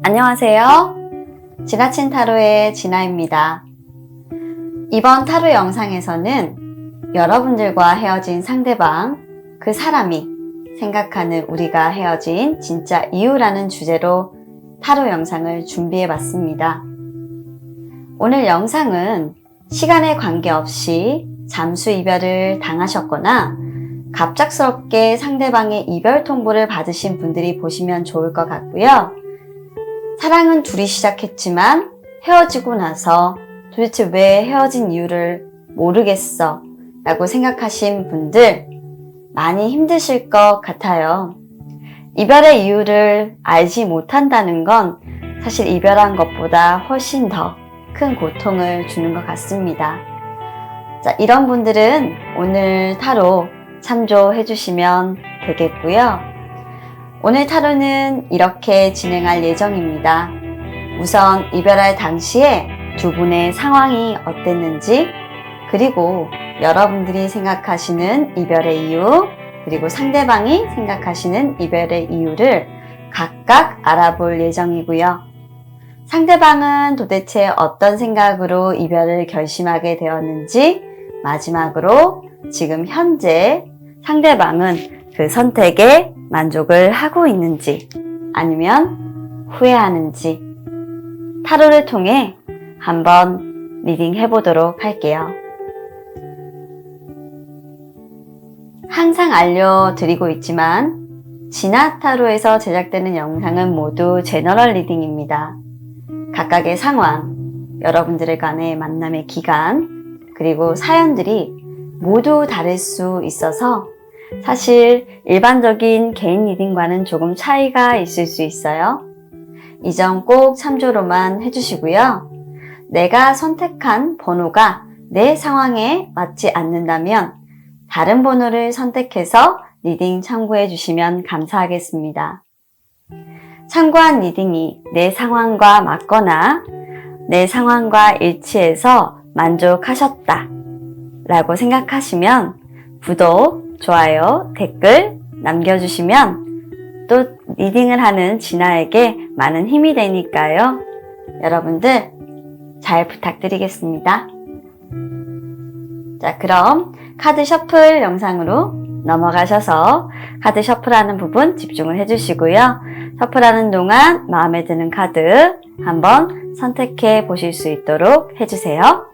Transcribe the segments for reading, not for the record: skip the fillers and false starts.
안녕하세요. 지나친 타로의 진아입니다. 이번 타로 영상에서는 여러분들과 헤어진 상대방, 그 사람이 생각하는 우리가 헤어진 진짜 이유라는 주제로 타로 영상을 준비해 봤습니다. 오늘 영상은 시간에 관계없이 잠수 이별을 당하셨거나 갑작스럽게 상대방의 이별 통보를 받으신 분들이 보시면 좋을 것 같고요. 사랑은 둘이 시작했지만 헤어지고 나서 도대체 왜 헤어진 이유를 모르겠어 라고 생각하신 분들 많이 힘드실 것 같아요. 이별의 이유를 알지 못한다는 건 사실 이별한 것보다 훨씬 더 큰 고통을 주는 것 같습니다. 자, 이런 분들은 오늘 타로 참조해 주시면 되겠고요. 오늘 타로는 이렇게 진행할 예정입니다. 우선 이별할 당시에 두 분의 상황이 어땠는지, 그리고 여러분들이 생각하시는 이별의 이유, 그리고 상대방이 생각하시는 이별의 이유를 각각 알아볼 예정이고요. 상대방은 도대체 어떤 생각으로 이별을 결심하게 되었는지, 마지막으로 지금 현재 상대방은 그 선택에 만족을 하고 있는지 아니면 후회하는지 타로를 통해 한번 리딩 해보도록 할게요. 항상 알려드리고 있지만 진아 타로에서 제작되는 영상은 모두 제너럴 리딩입니다. 각각의 상황, 여러분들의 간의 만남의 기간, 그리고 사연들이 모두 다를 수 있어서 사실 일반적인 개인 리딩과는 조금 차이가 있을 수 있어요. 이 점 꼭 참조로만 해주시고요. 내가 선택한 번호가 내 상황에 맞지 않는다면 다른 번호를 선택해서 리딩 참고해 주시면 감사하겠습니다. 참고한 리딩이 내 상황과 맞거나 내 상황과 일치해서 만족하셨다 라고 생각하시면 구독, 좋아요, 댓글 남겨주시면 또 리딩을 하는 진아에게 많은 힘이 되니까요. 여러분들 잘 부탁드리겠습니다. 자, 그럼 카드 셔플 영상으로 넘어가셔서 카드 셔플하는 부분 집중을 해주시고요. 셔플하는 동안 마음에 드는 카드 한번 선택해 보실 수 있도록 해주세요.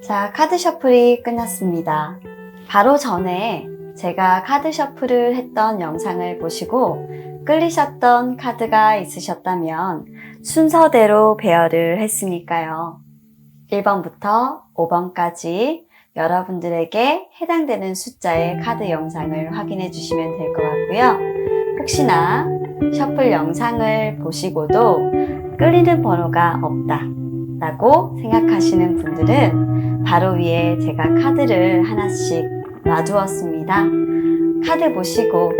자, 카드 셔플이 끝났습니다. 바로 전에 제가 카드 셔플을 했던 영상을 보시고 끌리셨던 카드가 있으셨다면 순서대로 배열을 했으니까요. 1번부터 5번까지 여러분들에게 해당되는 숫자의 카드 영상을 확인해 주시면 될 것 같고요. 혹시나 셔플 영상을 보시고도 끌리는 번호가 없다 라고 생각하시는 분들은 바로 위에 제가 카드를 하나씩 놔두었습니다. 카드 보시고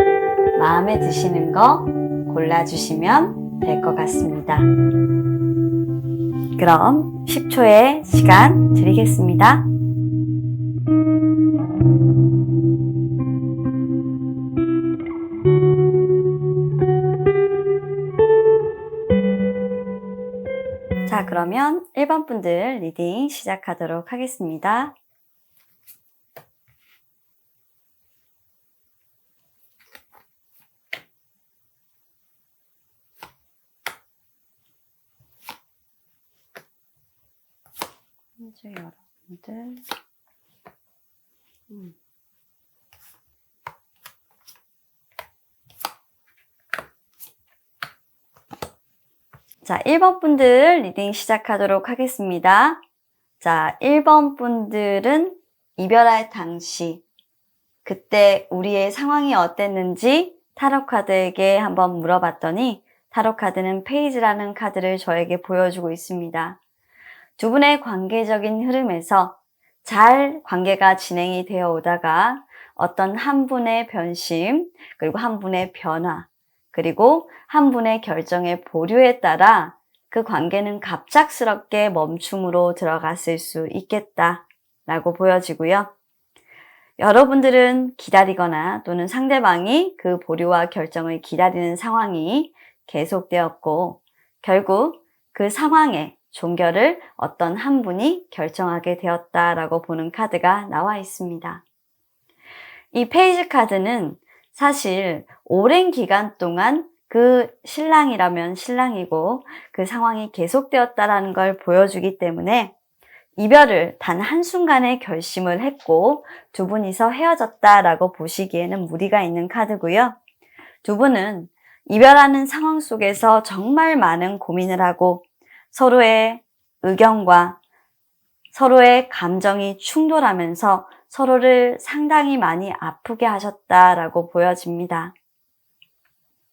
마음에 드시는 거 골라주시면 될 것 같습니다. 그럼 10초의 시간 드리겠습니다. 자, 그러면 1번 분들 리딩 시작하도록 하겠습니다. 현재 여러분들 자, 1번 분들 리딩 시작하도록 하겠습니다. 자, 1번 분들은 이별할 당시 그때 우리의 상황이 어땠는지 타로 카드에게 한번 물어봤더니 타로 카드는 페이지라는 카드를 저에게 보여주고 있습니다. 두 분의 관계적인 흐름에서 잘 관계가 진행이 되어 오다가 어떤 한 분의 변심, 그리고 한 분의 변화, 그리고 한 분의 결정의 보류에 따라 그 관계는 갑작스럽게 멈춤으로 들어갔을 수 있겠다라고 보여지고요. 여러분들은 기다리거나 또는 상대방이 그 보류와 결정을 기다리는 상황이 계속되었고 결국 그 상황에 종결을 어떤 한 분이 결정하게 되었다라고 보는 카드가 나와 있습니다. 이 페이지 카드는 사실 오랜 기간 동안 그 신랑이라면 신랑이고 그 상황이 계속되었다라는 걸 보여주기 때문에 이별을 단 한순간에 결심을 했고 두 분이서 헤어졌다라고 보시기에는 무리가 있는 카드고요. 두 분은 이별하는 상황 속에서 정말 많은 고민을 하고 서로의 의견과 서로의 감정이 충돌하면서 서로를 상당히 많이 아프게 하셨다라고 보여집니다.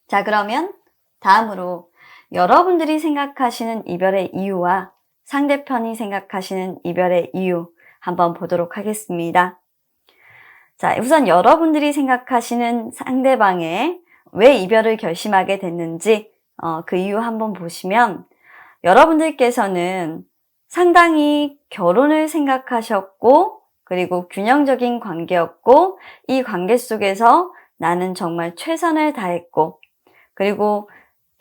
자, 그러면 다음으로 여러분들이 생각하시는 이별의 이유와 상대편이 생각하시는 이별의 이유 한번 보도록 하겠습니다. 자, 우선 여러분들이 생각하시는 상대방의 왜 이별을 결심하게 됐는지 그 이유 한번 보시면 여러분들께서는 상당히 결혼을 생각하셨고 그리고 균형적인 관계였고 이 관계 속에서 나는 정말 최선을 다했고 그리고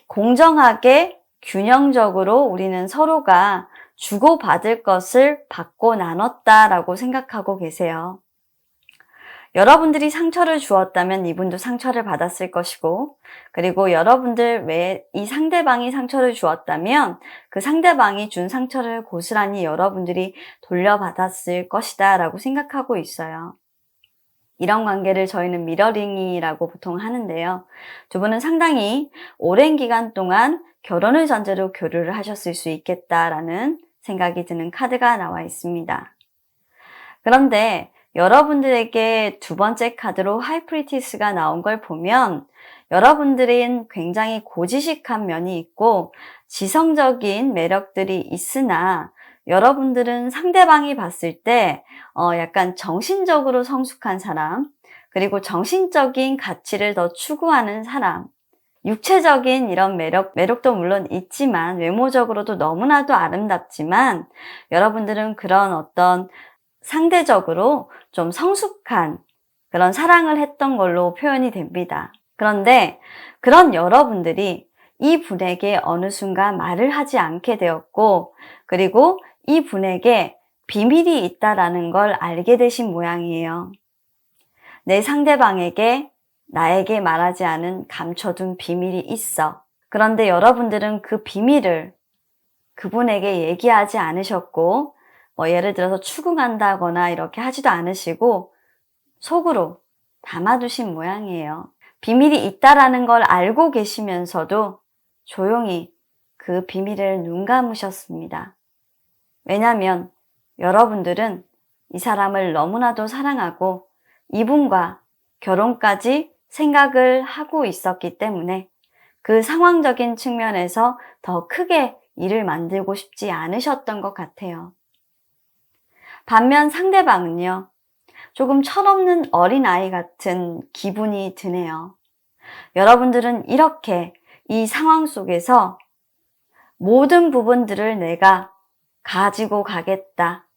공정하게 균형적으로 우리는 서로가 주고받을 것을 받고 나눴다라고 생각하고 계세요. 여러분들이 상처를 주었다면 이분도 상처를 받았을 것이고 그리고 여러분들 외에 이 상대방이 상처를 주었다면 그 상대방이 준 상처를 고스란히 여러분들이 돌려받았을 것이다 라고 생각하고 있어요. 이런 관계를 저희는 미러링이라고 보통 하는데요. 두 분은 상당히 오랜 기간 동안 결혼을 전제로 교류를 하셨을 수 있겠다라는 생각이 드는 카드가 나와 있습니다. 그런데 여러분들에게 두 번째 카드로 하이프리티스가 나온 걸 보면 여러분들은 굉장히 고지식한 면이 있고 지성적인 매력들이 있으나 여러분들은 상대방이 봤을 때 약간 정신적으로 성숙한 사람 그리고 정신적인 가치를 더 추구하는 사람 육체적인 이런 매력도 물론 있지만 외모적으로도 너무나도 아름답지만 여러분들은 그런 어떤 상대적으로 좀 성숙한 그런 사랑을 했던 걸로 표현이 됩니다. 그런데 그런 여러분들이 이 분에게 어느 순간 말을 하지 않게 되었고 그리고 이 분에게 비밀이 있다라는 걸 알게 되신 모양이에요. 내 상대방에게 나에게 말하지 않은 감춰둔 비밀이 있어. 그런데 여러분들은 그 비밀을 그분에게 얘기하지 않으셨고 예를 들어서 추궁한다거나 이렇게 하지도 않으시고 속으로 담아두신 모양이에요. 비밀이 있다라는 걸 알고 계시면서도 조용히 그 비밀을 눈 감으셨습니다. 왜냐하면 여러분들은 이 사람을 너무나도 사랑하고 이분과 결혼까지 생각을 하고 있었기 때문에 그 상황적인 측면에서 더 크게 일을 만들고 싶지 않으셨던 것 같아요. 반면 상대방은요, 조금 철없는 어린아이 같은 기분이 드네요. 여러분들은 이렇게 이 상황 속에서 모든 부분들을 내가 가지고 가겠다.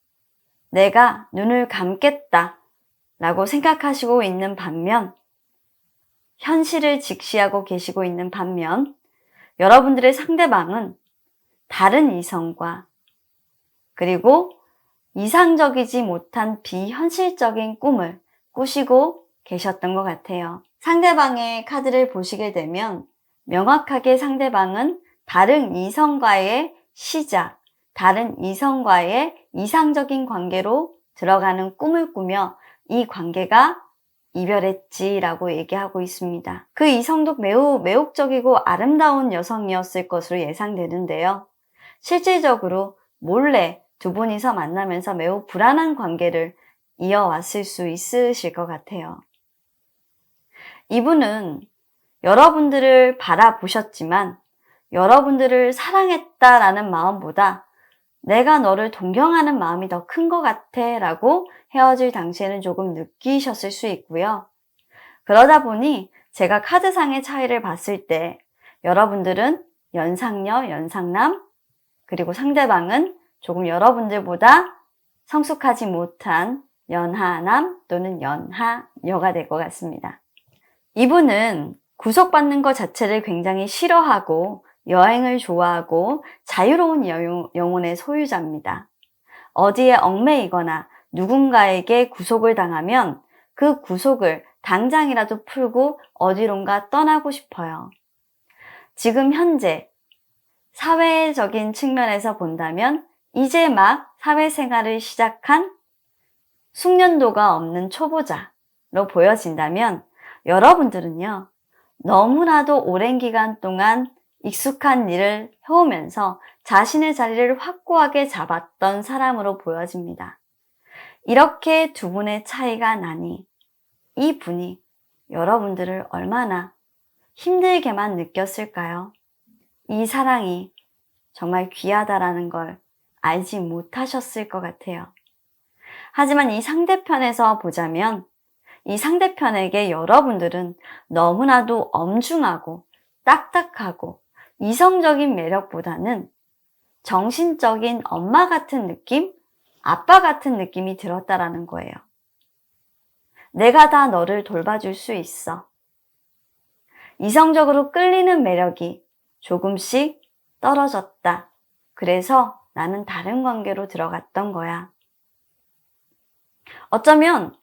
내가 눈을 감겠다. 라고 생각하시고 있는 반면, 현실을 직시하고 계시고 있는 반면, 여러분들의 상대방은 다른 이성과 그리고 이상적이지 못한 비현실적인 꿈을 꾸시고 계셨던 것 같아요. 상대방의 카드를 보시게 되면 명확하게 상대방은 다른 이성과의 시작, 다른 이성과의 이상적인 관계로 들어가는 꿈을 꾸며 이 관계가 이별했지라고 얘기하고 있습니다. 그 이성도 매우 매혹적이고 아름다운 여성이었을 것으로 예상되는데요. 실질적으로 몰래 두 분이서 만나면서 매우 불안한 관계를 이어왔을 수 있으실 것 같아요. 이분은 여러분들을 바라보셨지만 여러분들을 사랑했다라는 마음보다 내가 너를 동경하는 마음이 더 큰 것 같아 라고 헤어질 당시에는 조금 느끼셨을 수 있고요. 그러다 보니 제가 카드상의 차이를 봤을 때 여러분들은 연상녀, 연상남, 그리고 상대방은 조금 여러분들보다 성숙하지 못한 연하남 또는 연하여가 될 것 같습니다. 이분은 구속받는 것 자체를 굉장히 싫어하고 여행을 좋아하고 자유로운 영혼의 소유자입니다. 어디에 얽매이거나 누군가에게 구속을 당하면 그 구속을 당장이라도 풀고 어디론가 떠나고 싶어요. 지금 현재 사회적인 측면에서 본다면 이제 막 사회생활을 시작한 숙련도가 없는 초보자로 보여진다면 여러분들은요, 너무나도 오랜 기간 동안 익숙한 일을 해오면서 자신의 자리를 확고하게 잡았던 사람으로 보여집니다. 이렇게 두 분의 차이가 나니 이 분이 여러분들을 얼마나 힘들게만 느꼈을까요? 이 사랑이 정말 귀하다라는 걸 알지 못하셨을 것 같아요. 하지만 이 상대편에서 보자면 이 상대편에게 여러분들은 너무나도 엄중하고 딱딱하고 이성적인 매력보다는 정신적인 엄마 같은 느낌, 아빠 같은 느낌이 들었다라는 거예요. 내가 다 너를 돌봐줄 수 있어. 이성적으로 끌리는 매력이 조금씩 떨어졌다. 그래서 나는 다른 관계로 들어갔던 거야. 어쩌면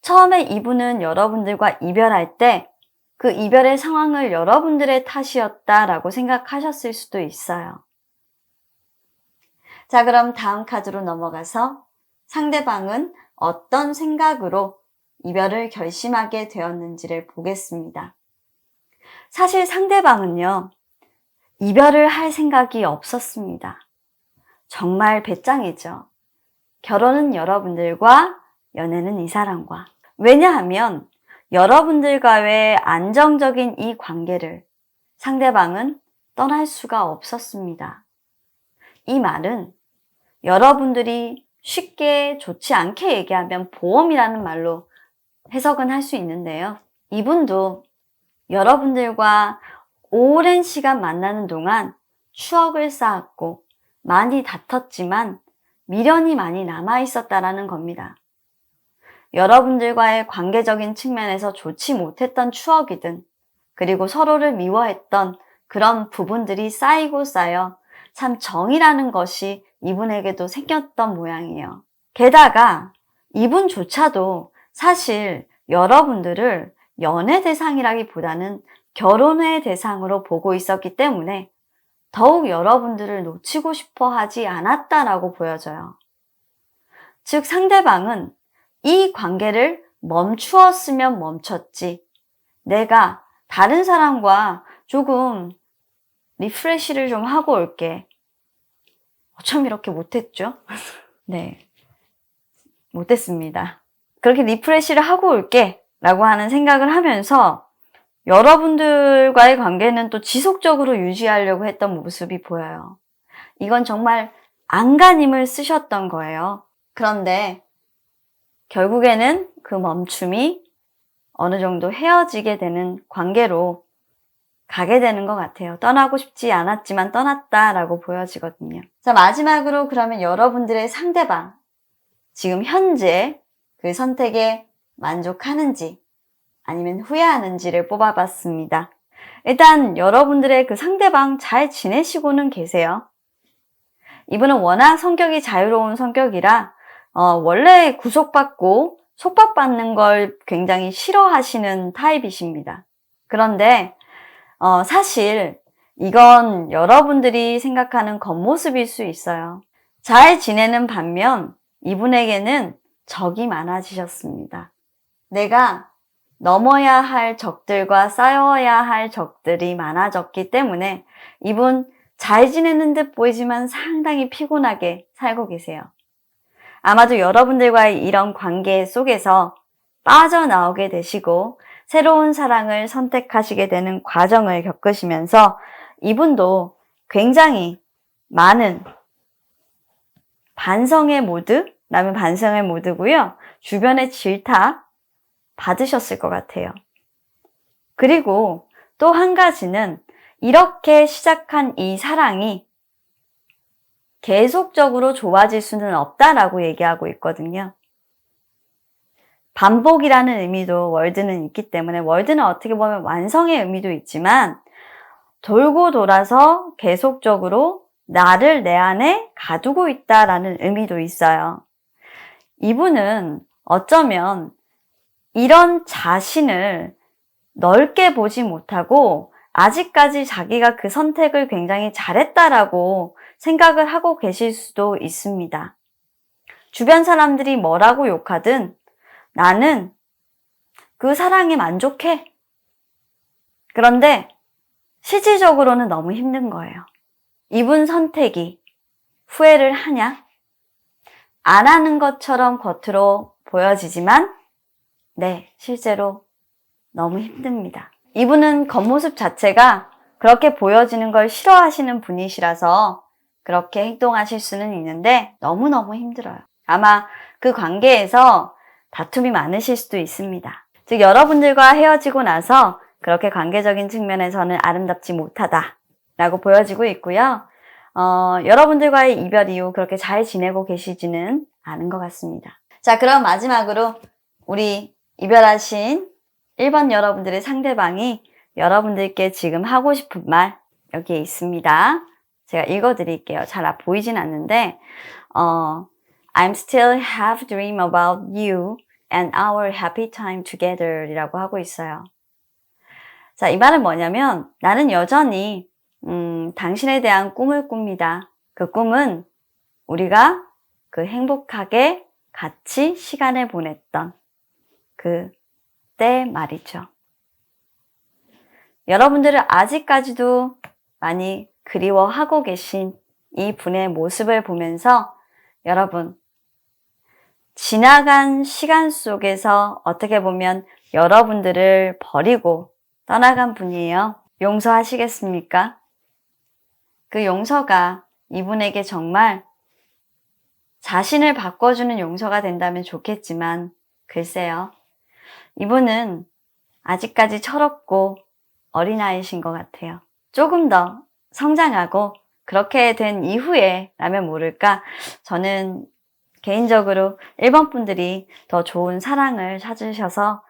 처음에 이분은 여러분들과 이별할 때 그 이별의 상황을 여러분들의 탓이었다라고 생각하셨을 수도 있어요. 자, 그럼 다음 카드로 넘어가서 상대방은 어떤 생각으로 이별을 결심하게 되었는지를 보겠습니다. 사실 상대방은요, 이별을 할 생각이 없었습니다. 정말 배짱이죠. 결혼은 여러분들과, 연애는 이 사람과. 왜냐하면 여러분들과의 안정적인 이 관계를 상대방은 떠날 수가 없었습니다. 이 말은 여러분들이 쉽게 좋지 않게 얘기하면 보험이라는 말로 해석은 할 수 있는데요. 이분도 여러분들과 오랜 시간 만나는 동안 추억을 쌓았고 많이 다퉜지만 미련이 많이 남아있었다라는 겁니다. 여러분들과의 관계적인 측면에서 좋지 못했던 추억이든 그리고 서로를 미워했던 그런 부분들이 쌓이고 쌓여 참 정이라는 것이 이분에게도 생겼던 모양이에요. 게다가 이분조차도 사실 여러분들을 연애 대상이라기보다는 결혼의 대상으로 보고 있었기 때문에 더욱 여러분들을 놓치고 싶어 하지 않았다라고 보여져요. 즉 상대방은 이 관계를 멈추었으면 멈췄지 내가 다른 사람과 조금 리프레시를 좀 하고 올게. 어쩜 이렇게 못했죠? 네, 못했습니다. 그렇게 리프레시를 하고 올게 라고 하는 생각을 하면서 여러분들과의 관계는 또 지속적으로 유지하려고 했던 모습이 보여요. 이건 정말 안간힘을 쓰셨던 거예요. 그런데 결국에는 그 멈춤이 어느 정도 헤어지게 되는 관계로 가게 되는 것 같아요. 떠나고 싶지 않았지만 떠났다라고 보여지거든요. 자, 마지막으로 그러면 여러분들의 상대방, 지금 현재 그 선택에 만족하는지 아니면 후회하는지를 뽑아봤습니다. 일단 여러분들의 그 상대방 잘 지내시고는 계세요. 이분은 워낙 성격이 자유로운 성격이라 원래 구속받고 속박받는 걸 굉장히 싫어하시는 타입이십니다. 그런데 사실 이건 여러분들이 생각하는 겉모습일 수 있어요. 잘 지내는 반면 이분에게는 적이 많아지셨습니다. 내가 넘어야 할 적들과 싸워야 할 적들이 많아졌기 때문에 이분 잘 지내는 듯 보이지만 상당히 피곤하게 살고 계세요. 아마도 여러분들과의 이런 관계 속에서 빠져나오게 되시고 새로운 사랑을 선택하시게 되는 과정을 겪으시면서 이분도 굉장히 많은 반성의 모드라면 반성의 모드고요. 주변의 질타 받으셨을 것 같아요. 그리고 또 한 가지는 이렇게 시작한 이 사랑이 계속적으로 좋아질 수는 없다라고 얘기하고 있거든요. 반복이라는 의미도 월드는 있기 때문에 월드는 어떻게 보면 완성의 의미도 있지만 돌고 돌아서 계속적으로 나를 내 안에 가두고 있다라는 의미도 있어요. 이분은 어쩌면 이런 자신을 넓게 보지 못하고 아직까지 자기가 그 선택을 굉장히 잘했다라고 생각을 하고 계실 수도 있습니다. 주변 사람들이 뭐라고 욕하든 나는 그 사랑에 만족해. 그런데 실질적으로는 너무 힘든 거예요. 이분 선택이 후회를 하냐? 안 하는 것처럼 겉으로 보여지지만 네, 실제로 너무 힘듭니다. 이분은 겉모습 자체가 그렇게 보여지는 걸 싫어하시는 분이시라서 그렇게 행동하실 수는 있는데 너무너무 힘들어요. 아마 그 관계에서 다툼이 많으실 수도 있습니다. 즉 여러분들과 헤어지고 나서 그렇게 관계적인 측면에서는 아름답지 못하다라고 보여지고 있고요. 여러분들과의 이별 이후 그렇게 잘 지내고 계시지는 않은 것 같습니다. 자, 그럼 마지막으로 우리 이별하신 1번 여러분들의 상대방이 여러분들께 지금 하고 싶은 말 여기에 있습니다. 제가 읽어드릴게요. 잘 보이진 않는데 I'm still have dream about you and our happy time together 이라고 하고 있어요. 자, 이 말은 뭐냐면 나는 여전히 당신에 대한 꿈을 꿉니다. 그 꿈은 우리가 그 행복하게 같이 시간을 보냈던 그 때 말이죠. 여러분들은 아직까지도 많이 그리워하고 계신 이 분의 모습을 보면서 여러분 지나간 시간 속에서 어떻게 보면 여러분들을 버리고 떠나간 분이에요. 용서하시겠습니까? 그 용서가 이분에게 정말 자신을 바꿔주는 용서가 된다면 좋겠지만 글쎄요. 이분은 아직까지 철없고 어린아이신 것 같아요. 조금 더 성장하고 그렇게 된 이후에 라면 모를까 저는 개인적으로 1번 분들이 더 좋은 사랑을 찾으셔서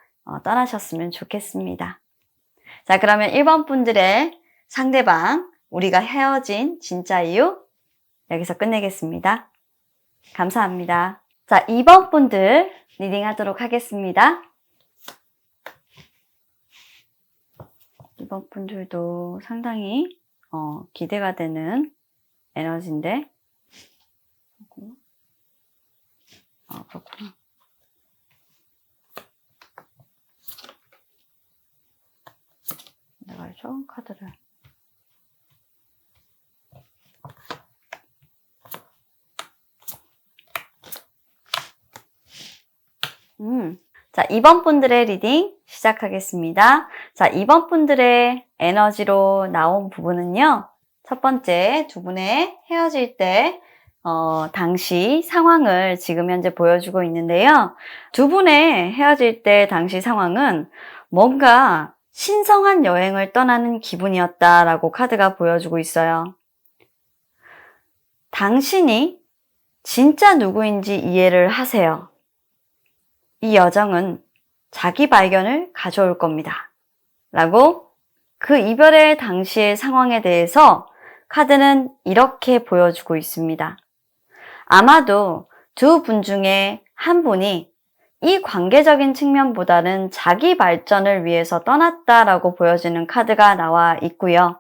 떠나셨으면 좋겠습니다. 자, 그러면 1번 분들의 상대방 우리가 헤어진 진짜 이유 여기서 끝내겠습니다. 감사합니다. 자, 2번 분들 리딩 하도록 하겠습니다. 2번 분들도 상당히 기대가 되는 에너지인데 그렇구나. 내가 알죠? 카드를 자, 2번 분들의 리딩 시작하겠습니다. 자, 2번 분들의 에너지로 나온 부분은요. 첫 번째, 두 분의 헤어질 때 당시 상황을 지금 현재 보여주고 있는데요. 두 분의 헤어질 때 당시 상황은 뭔가 신성한 여행을 떠나는 기분이었다라고 카드가 보여주고 있어요. 당신이 진짜 누구인지 이해를 하세요. 이 여정은 자기 발견을 가져올 겁니다. 라고 그 이별의 당시의 상황에 대해서 카드는 이렇게 보여주고 있습니다. 아마도 두 분 중에 한 분이 이 관계적인 측면보다는 자기 발전을 위해서 떠났다라고 보여지는 카드가 나와 있고요.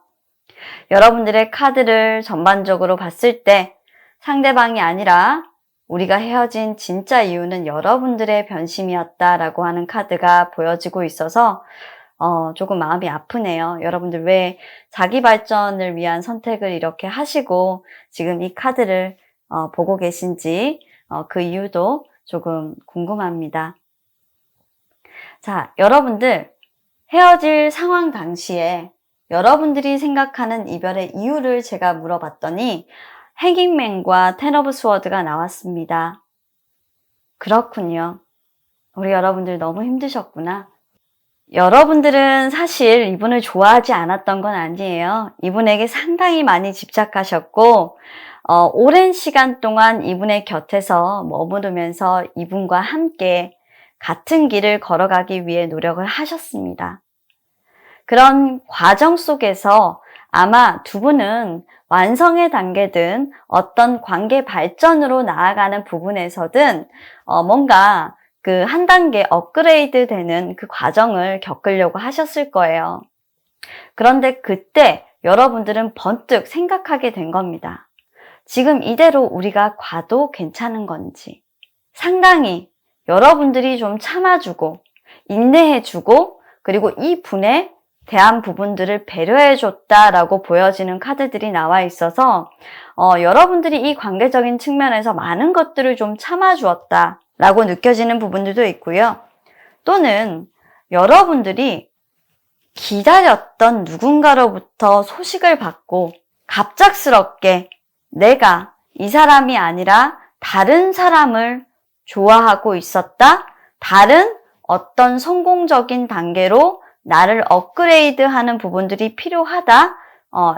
여러분들의 카드를 전반적으로 봤을 때 상대방이 아니라 우리가 헤어진 진짜 이유는 여러분들의 변심이었다라고 하는 카드가 보여지고 있어서 조금 마음이 아프네요. 여러분들 왜 자기 발전을 위한 선택을 이렇게 하시고 지금 이 카드를 보고 계신지 그 이유도 조금 궁금합니다. 자, 여러분들 헤어질 상황 당시에 여러분들이 생각하는 이별의 이유를 제가 물어봤더니 행잉맨과 텐 오브 스워드가 나왔습니다. 그렇군요. 우리 여러분들 너무 힘드셨구나. 여러분들은 사실 이분을 좋아하지 않았던 건 아니에요. 이분에게 상당히 많이 집착하셨고 오랜 시간 동안 이분의 곁에서 머무르면서 이분과 함께 같은 길을 걸어가기 위해 노력을 하셨습니다. 그런 과정 속에서 아마 두 분은 완성의 단계든 어떤 관계 발전으로 나아가는 부분에서든 뭔가 그 한 단계 업그레이드 되는 그 과정을 겪으려고 하셨을 거예요. 그런데 그때 여러분들은 번뜩 생각하게 된 겁니다. 지금 이대로 우리가 가도 괜찮은 건지. 상당히 여러분들이 좀 참아주고 인내해주고 그리고 이 분에 대한 부분들을 배려해줬다라고 보여지는 카드들이 나와 있어서 여러분들이 이 관계적인 측면에서 많은 것들을 좀 참아주었다라고 느껴지는 부분들도 있고요. 또는 여러분들이 기다렸던 누군가로부터 소식을 받고 갑작스럽게 내가 이 사람이 아니라 다른 사람을 좋아하고 있었다. 다른 어떤 성공적인 단계로 나를 업그레이드하는 부분들이 필요하다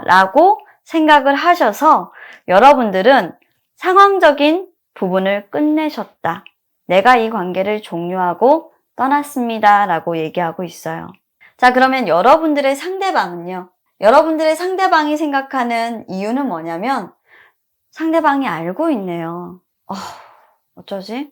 라고 생각을 하셔서 여러분들은 상황적인 부분을 끝내셨다. 내가 이 관계를 종료하고 떠났습니다 라고 얘기하고 있어요. 자, 그러면 여러분들의 상대방은요. 여러분들의 상대방이 생각하는 이유는 뭐냐면 상대방이 알고 있네요. 어쩌지?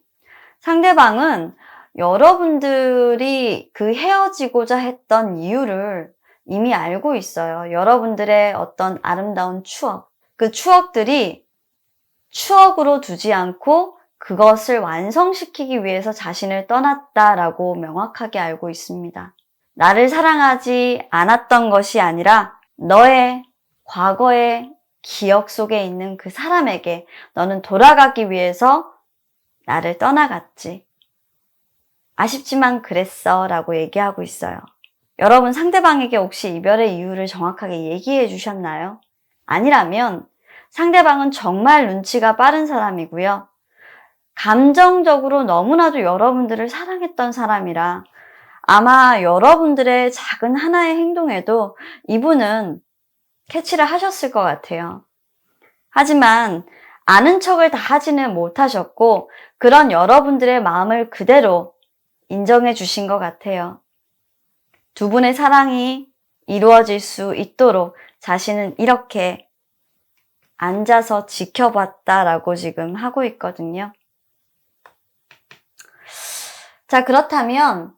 상대방은 여러분들이 그 헤어지고자 했던 이유를 이미 알고 있어요. 여러분들의 어떤 아름다운 추억, 그 추억들이 추억으로 두지 않고 그것을 완성시키기 위해서 자신을 떠났다라고 명확하게 알고 있습니다. 나를 사랑하지 않았던 것이 아니라 너의 과거의 기억 속에 있는 그 사람에게 너는 돌아가기 위해서 나를 떠나갔지. 아쉽지만 그랬어 라고 얘기하고 있어요. 여러분 상대방에게 혹시 이별의 이유를 정확하게 얘기해 주셨나요? 아니라면 상대방은 정말 눈치가 빠른 사람이고요. 감정적으로 너무나도 여러분들을 사랑했던 사람이라 아마 여러분들의 작은 하나의 행동에도 이분은 캐치를 하셨을 것 같아요. 하지만 아는 척을 다 하지는 못하셨고 그런 여러분들의 마음을 그대로 인정해 주신 것 같아요. 두 분의 사랑이 이루어질 수 있도록 자신은 이렇게 앉아서 지켜봤다라고 지금 하고 있거든요. 자, 그렇다면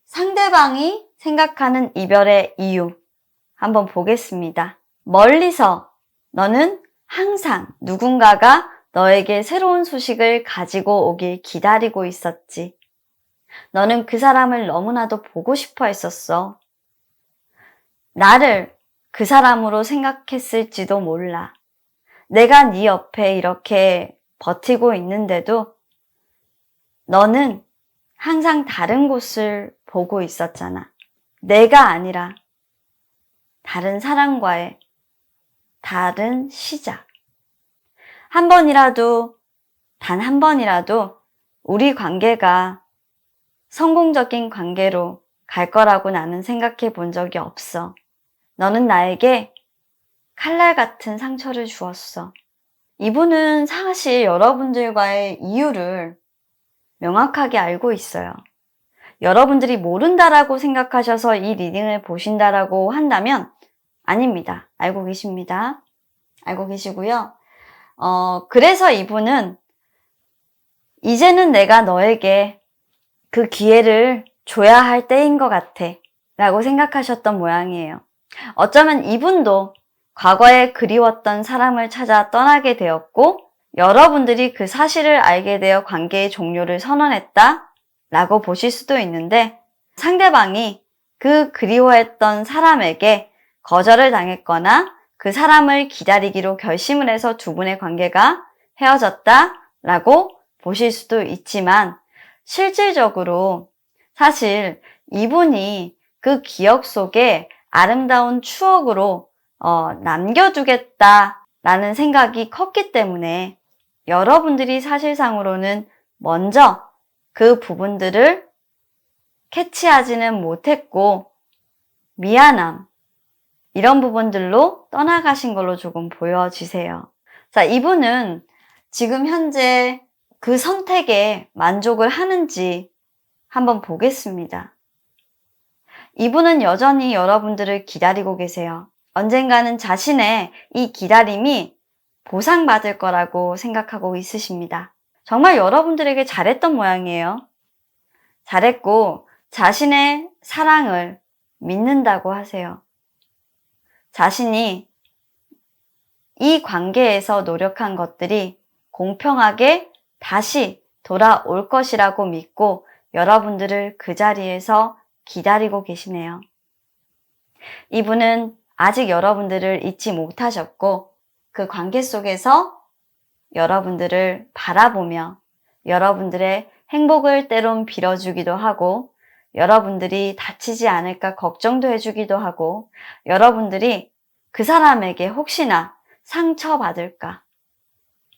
상대방이 생각하는 이별의 이유 한번 보겠습니다. 멀리서 너는 항상 누군가가 너에게 새로운 소식을 가지고 오길 기다리고 있었지. 너는 그 사람을 너무나도 보고 싶어 했었어. 나를 그 사람으로 생각했을지도 몰라. 내가 네 옆에 이렇게 버티고 있는데도 너는 항상 다른 곳을 보고 있었잖아. 내가 아니라 다른 사람과의 다른 시작. 한 번이라도, 단 한 번이라도 우리 관계가 성공적인 관계로 갈 거라고 나는 생각해 본 적이 없어. 너는 나에게 칼날 같은 상처를 주었어. 이분은 사실 여러분들과의 이유를 명확하게 알고 있어요. 여러분들이 모른다라고 생각하셔서 이 리딩을 보신다라고 한다면 아닙니다. 알고 계십니다. 알고 계시고요. 그래서 이분은 이제는 내가 너에게 그 기회를 줘야 할 때인 것 같아 라고 생각하셨던 모양이에요. 어쩌면 이분도 과거에 그리웠던 사람을 찾아 떠나게 되었고 여러분들이 그 사실을 알게 되어 관계의 종료를 선언했다 라고 보실 수도 있는데 상대방이 그 그리워했던 사람에게 거절을 당했거나 그 사람을 기다리기로 결심을 해서 두 분의 관계가 헤어졌다 라고 보실 수도 있지만 실질적으로 사실 이분이 그 기억 속에 아름다운 추억으로 남겨두겠다라는 생각이 컸기 때문에 여러분들이 사실상으로는 먼저 그 부분들을 캐치하지는 못했고 미안함 이런 부분들로 떠나가신 걸로 조금 보여지세요. 자, 이분은 지금 현재 그 선택에 만족을 하는지 한번 보겠습니다. 이분은 여전히 여러분들을 기다리고 계세요. 언젠가는 자신의 이 기다림이 보상받을 거라고 생각하고 있으십니다. 정말 여러분들에게 잘했던 모양이에요. 잘했고 자신의 사랑을 믿는다고 하세요. 자신이 이 관계에서 노력한 것들이 공평하게 다시 돌아올 것이라고 믿고 여러분들을 그 자리에서 기다리고 계시네요. 이분은 아직 여러분들을 잊지 못하셨고 그 관계 속에서 여러분들을 바라보며 여러분들의 행복을 때론 빌어주기도 하고 여러분들이 다치지 않을까 걱정도 해주기도 하고 여러분들이 그 사람에게 혹시나 상처받을까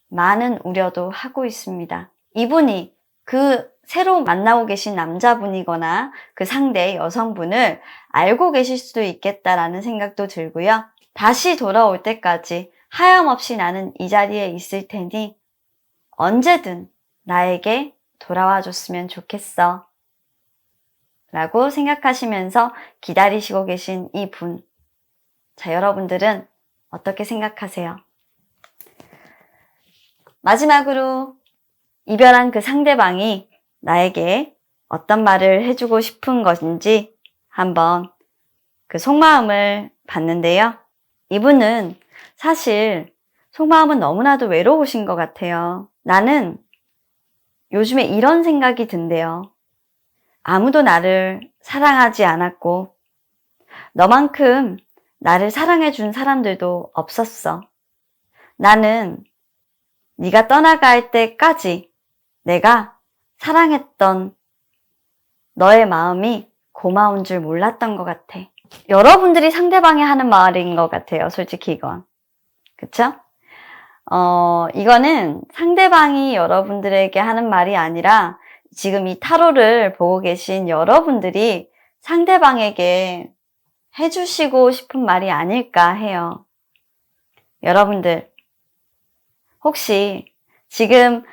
많은 우려도 하고 있습니다. 이분이 그 새로 만나고 계신 남자분이거나 그 상대 여성분을 알고 계실 수도 있겠다라는 생각도 들고요. 다시 돌아올 때까지 하염없이 나는 이 자리에 있을 테니 언제든 나에게 돌아와 줬으면 좋겠어 라고 생각하시면서 기다리시고 계신 이 분. 자, 여러분들은 어떻게 생각하세요? 마지막으로 이별한 그 상대방이 나에게 어떤 말을 해주고 싶은 것인지 한번 그 속마음을 봤는데요. 이분은 사실 속마음은 너무나도 외로우신 것 같아요. 나는 요즘에 이런 생각이 든대요. 아무도 나를 사랑하지 않았고 너만큼 나를 사랑해준 사람들도 없었어. 나는 네가 떠나갈 때까지 내가 사랑했던 너의 마음이 고마운 줄 몰랐던 것 같아. 여러분들이 상대방이 하는 말인 것 같아요. 솔직히 이건. 그쵸? 이거는 상대방이 여러분들에게 하는 말이 아니라 지금 이 타로를 보고 계신 여러분들이 상대방에게 해주시고 싶은 말이 아닐까 해요. 여러분들, 혹시 지금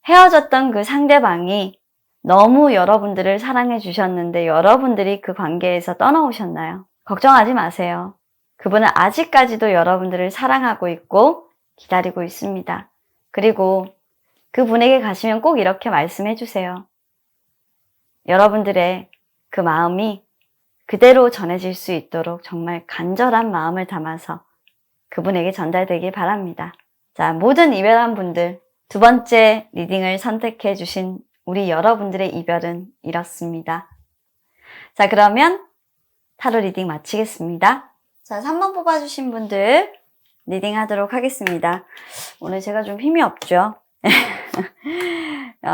헤어졌던 그 상대방이 너무 여러분들을 사랑해 주셨는데 여러분들이 그 관계에서 떠나오셨나요? 걱정하지 마세요. 그분은 아직까지도 여러분들을 사랑하고 있고 기다리고 있습니다. 그리고 그분에게 가시면 꼭 이렇게 말씀해 주세요. 여러분들의 그 마음이 그대로 전해질 수 있도록 정말 간절한 마음을 담아서 그분에게 전달되길 바랍니다. 자, 모든 이별한 분들, 두 번째 리딩을 선택해 주신 우리 여러분들의 이별은 이렇습니다. 자, 그러면 타로 리딩 마치겠습니다. 자, 3번 뽑아주신 분들 리딩 하도록 하겠습니다. 오늘 제가 좀 힘이 없죠?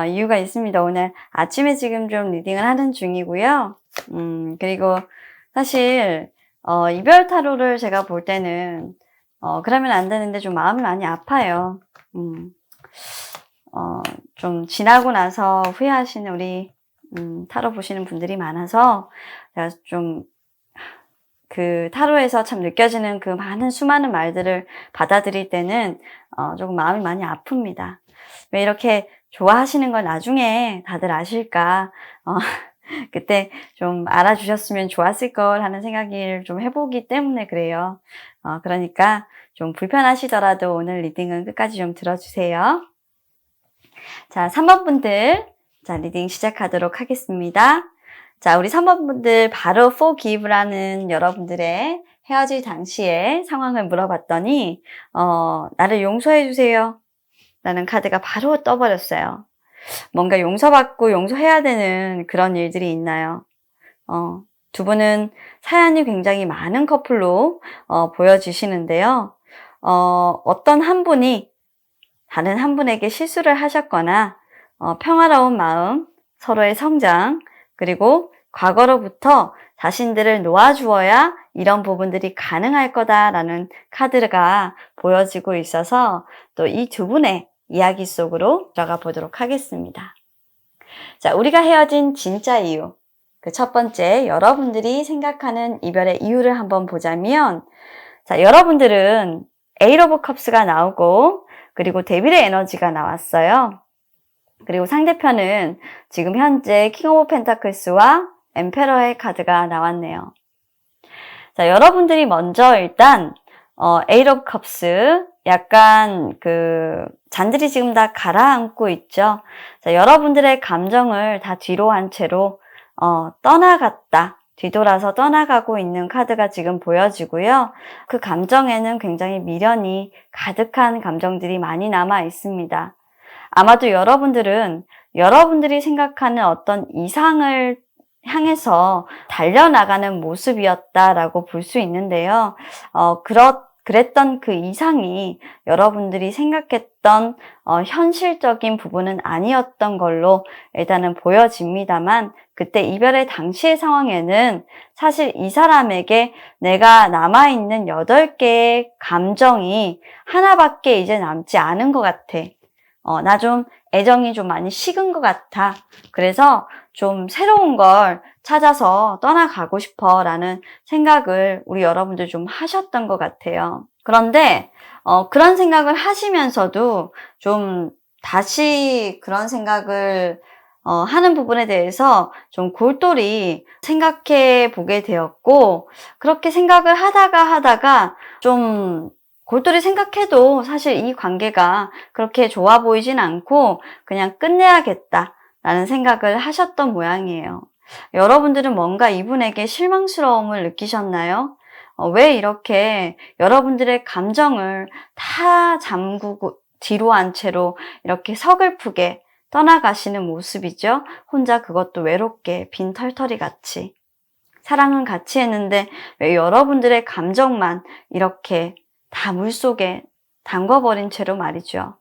이유가 있습니다. 오늘 아침에 지금 좀 리딩을 하는 중이고요. 그리고 사실 이별 타로를 제가 볼 때는 그러면 안 되는데 좀 마음이 많이 아파요. 좀 지나고 나서 후회하시는 우리 타로 보시는 분들이 많아서 제가 좀 그 타로에서 참 느껴지는 그 많은 수많은 말들을 받아들일 때는 조금 마음이 많이 아픕니다. 왜 이렇게 좋아하시는 걸 나중에 다들 아실까? 그때 좀 알아주셨으면 좋았을 걸 하는 생각을 좀 해보기 때문에 그래요. 그러니까 좀 불편하시더라도 오늘 리딩은 끝까지 좀 들어주세요. 자, 3번 분들. 자, 리딩 시작하도록 하겠습니다. 자, 우리 3번 분들 바로 forgive라는 여러분들의 헤어질 당시에 상황을 물어봤더니, 나를 용서해주세요. 라는 카드가 바로 떠버렸어요. 뭔가 용서받고 용서해야 되는 그런 일들이 있나요? 두 분은 사연이 굉장히 많은 커플로 보여지시는데요. 어떤 한 분이 다른 한 분에게 실수를 하셨거나 평화로운 마음, 서로의 성장, 그리고 과거로부터 자신들을 놓아주어야 이런 부분들이 가능할 거다라는 카드가 보여지고 있어서 또 이 두 분의 이야기 속으로 들어가 보도록 하겠습니다. 자, 우리가 헤어진 진짜 이유. 그 첫 번째, 여러분들이 생각하는 이별의 이유를 한번 보자면, 자, 여러분들은 에이트 오브 컵스가 나오고, 그리고 데빌의 에너지가 나왔어요. 그리고 상대편은 지금 현재 킹 오브 펜타클스와 엠페러의 카드가 나왔네요. 자, 여러분들이 먼저 일단 에이트 오브 컵스, 약간 잔들이 지금 다 가라앉고 있죠. 자, 여러분들의 감정을 다 뒤로 한 채로 떠나갔다. 뒤돌아서 떠나가고 있는 카드가 지금 보여지고요. 그 감정에는 굉장히 미련이 가득한 감정들이 많이 남아 있습니다. 아마도 여러분들은 여러분들이 생각하는 어떤 이상을 향해서 달려나가는 모습이었다라고 볼 수 있는데요. 그랬던 그 이상이 여러분들이 생각했던 현실적인 부분은 아니었던 걸로 일단은 보여집니다만, 그때 이별의 당시의 상황에는 사실 이 사람에게 내가 남아있는 8개의 감정이 하나밖에 이제 남지 않은 것 같아. 나 좀 애정이 좀 많이 식은 것 같아. 그래서 좀 새로운 걸 찾아서 떠나가고 싶어 라는 생각을 우리 여러분들 좀 하셨던 것 같아요. 그런데 그런 생각을 하시면서도 좀 다시 그런 생각을 하는 부분에 대해서 좀 골똘히 생각해 보게 되었고, 그렇게 생각을 하다가 좀 골똘히 생각해도 사실 이 관계가 그렇게 좋아 보이진 않고 그냥 끝내야겠다라는 생각을 하셨던 모양이에요. 여러분들은 뭔가 이분에게 실망스러움을 느끼셨나요? 왜 이렇게 여러분들의 감정을 다 잠그고 뒤로 한 채로 이렇게 서글프게 떠나가시는 모습이죠? 혼자 그것도 외롭게 빈털터리 같이. 사랑은 같이 했는데 왜 여러분들의 감정만 이렇게 다 물속에 담궈버린 채로 말이죠.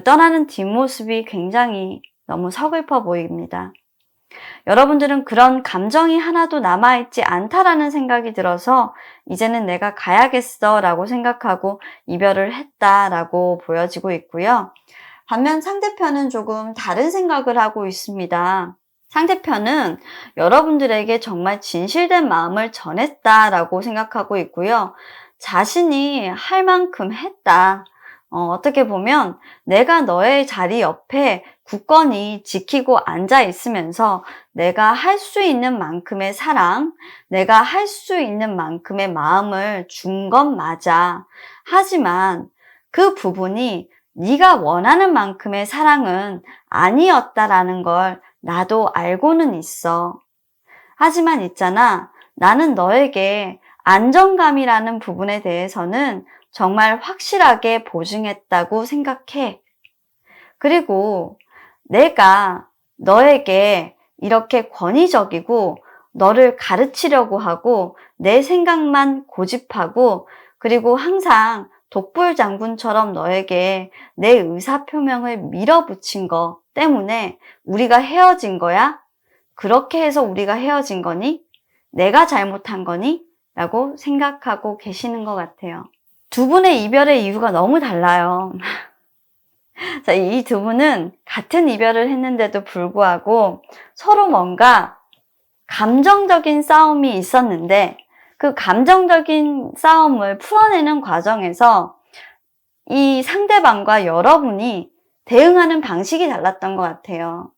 떠나는 뒷모습이 굉장히 너무 서글퍼 보입니다. 여러분들은 그런 감정이 하나도 남아있지 않다라는 생각이 들어서 이제는 내가 가야겠어 라고 생각하고 이별을 했다라고 보여지고 있고요. 반면 상대편은 조금 다른 생각을 하고 있습니다. 상대편은 여러분들에게 정말 진실된 마음을 전했다라고 생각하고 있고요. 자신이 할 만큼 했다. 어떻게 보면 내가 너의 자리 옆에 굳건히 지키고 앉아 있으면서 내가 할 수 있는 만큼의 사랑, 내가 할 수 있는 만큼의 마음을 준 건 맞아. 하지만 그 부분이 네가 원하는 만큼의 사랑은 아니었다라는 걸 나도 알고는 있어. 하지만 있잖아, 나는 너에게 안정감이라는 부분에 대해서는 정말 확실하게 보증했다고 생각해. 그리고 내가 너에게 이렇게 권위적이고 너를 가르치려고 하고 내 생각만 고집하고 그리고 항상 독불 장군처럼 너에게 내 의사표명을 밀어붙인 거 때문에 우리가 헤어진 거야? 그렇게 해서 우리가 헤어진 거니? 내가 잘못한 거니? 라고 생각하고 계시는 것 같아요. 두 분의 이별의 이유가 너무 달라요. 자, 이 두 분은 같은 이별을 했는데도 불구하고 서로 뭔가 감정적인 싸움이 있었는데 그 감정적인 싸움을 풀어내는 과정에서 이 상대방과 여러분이 대응하는 방식이 달랐던 것 같아요.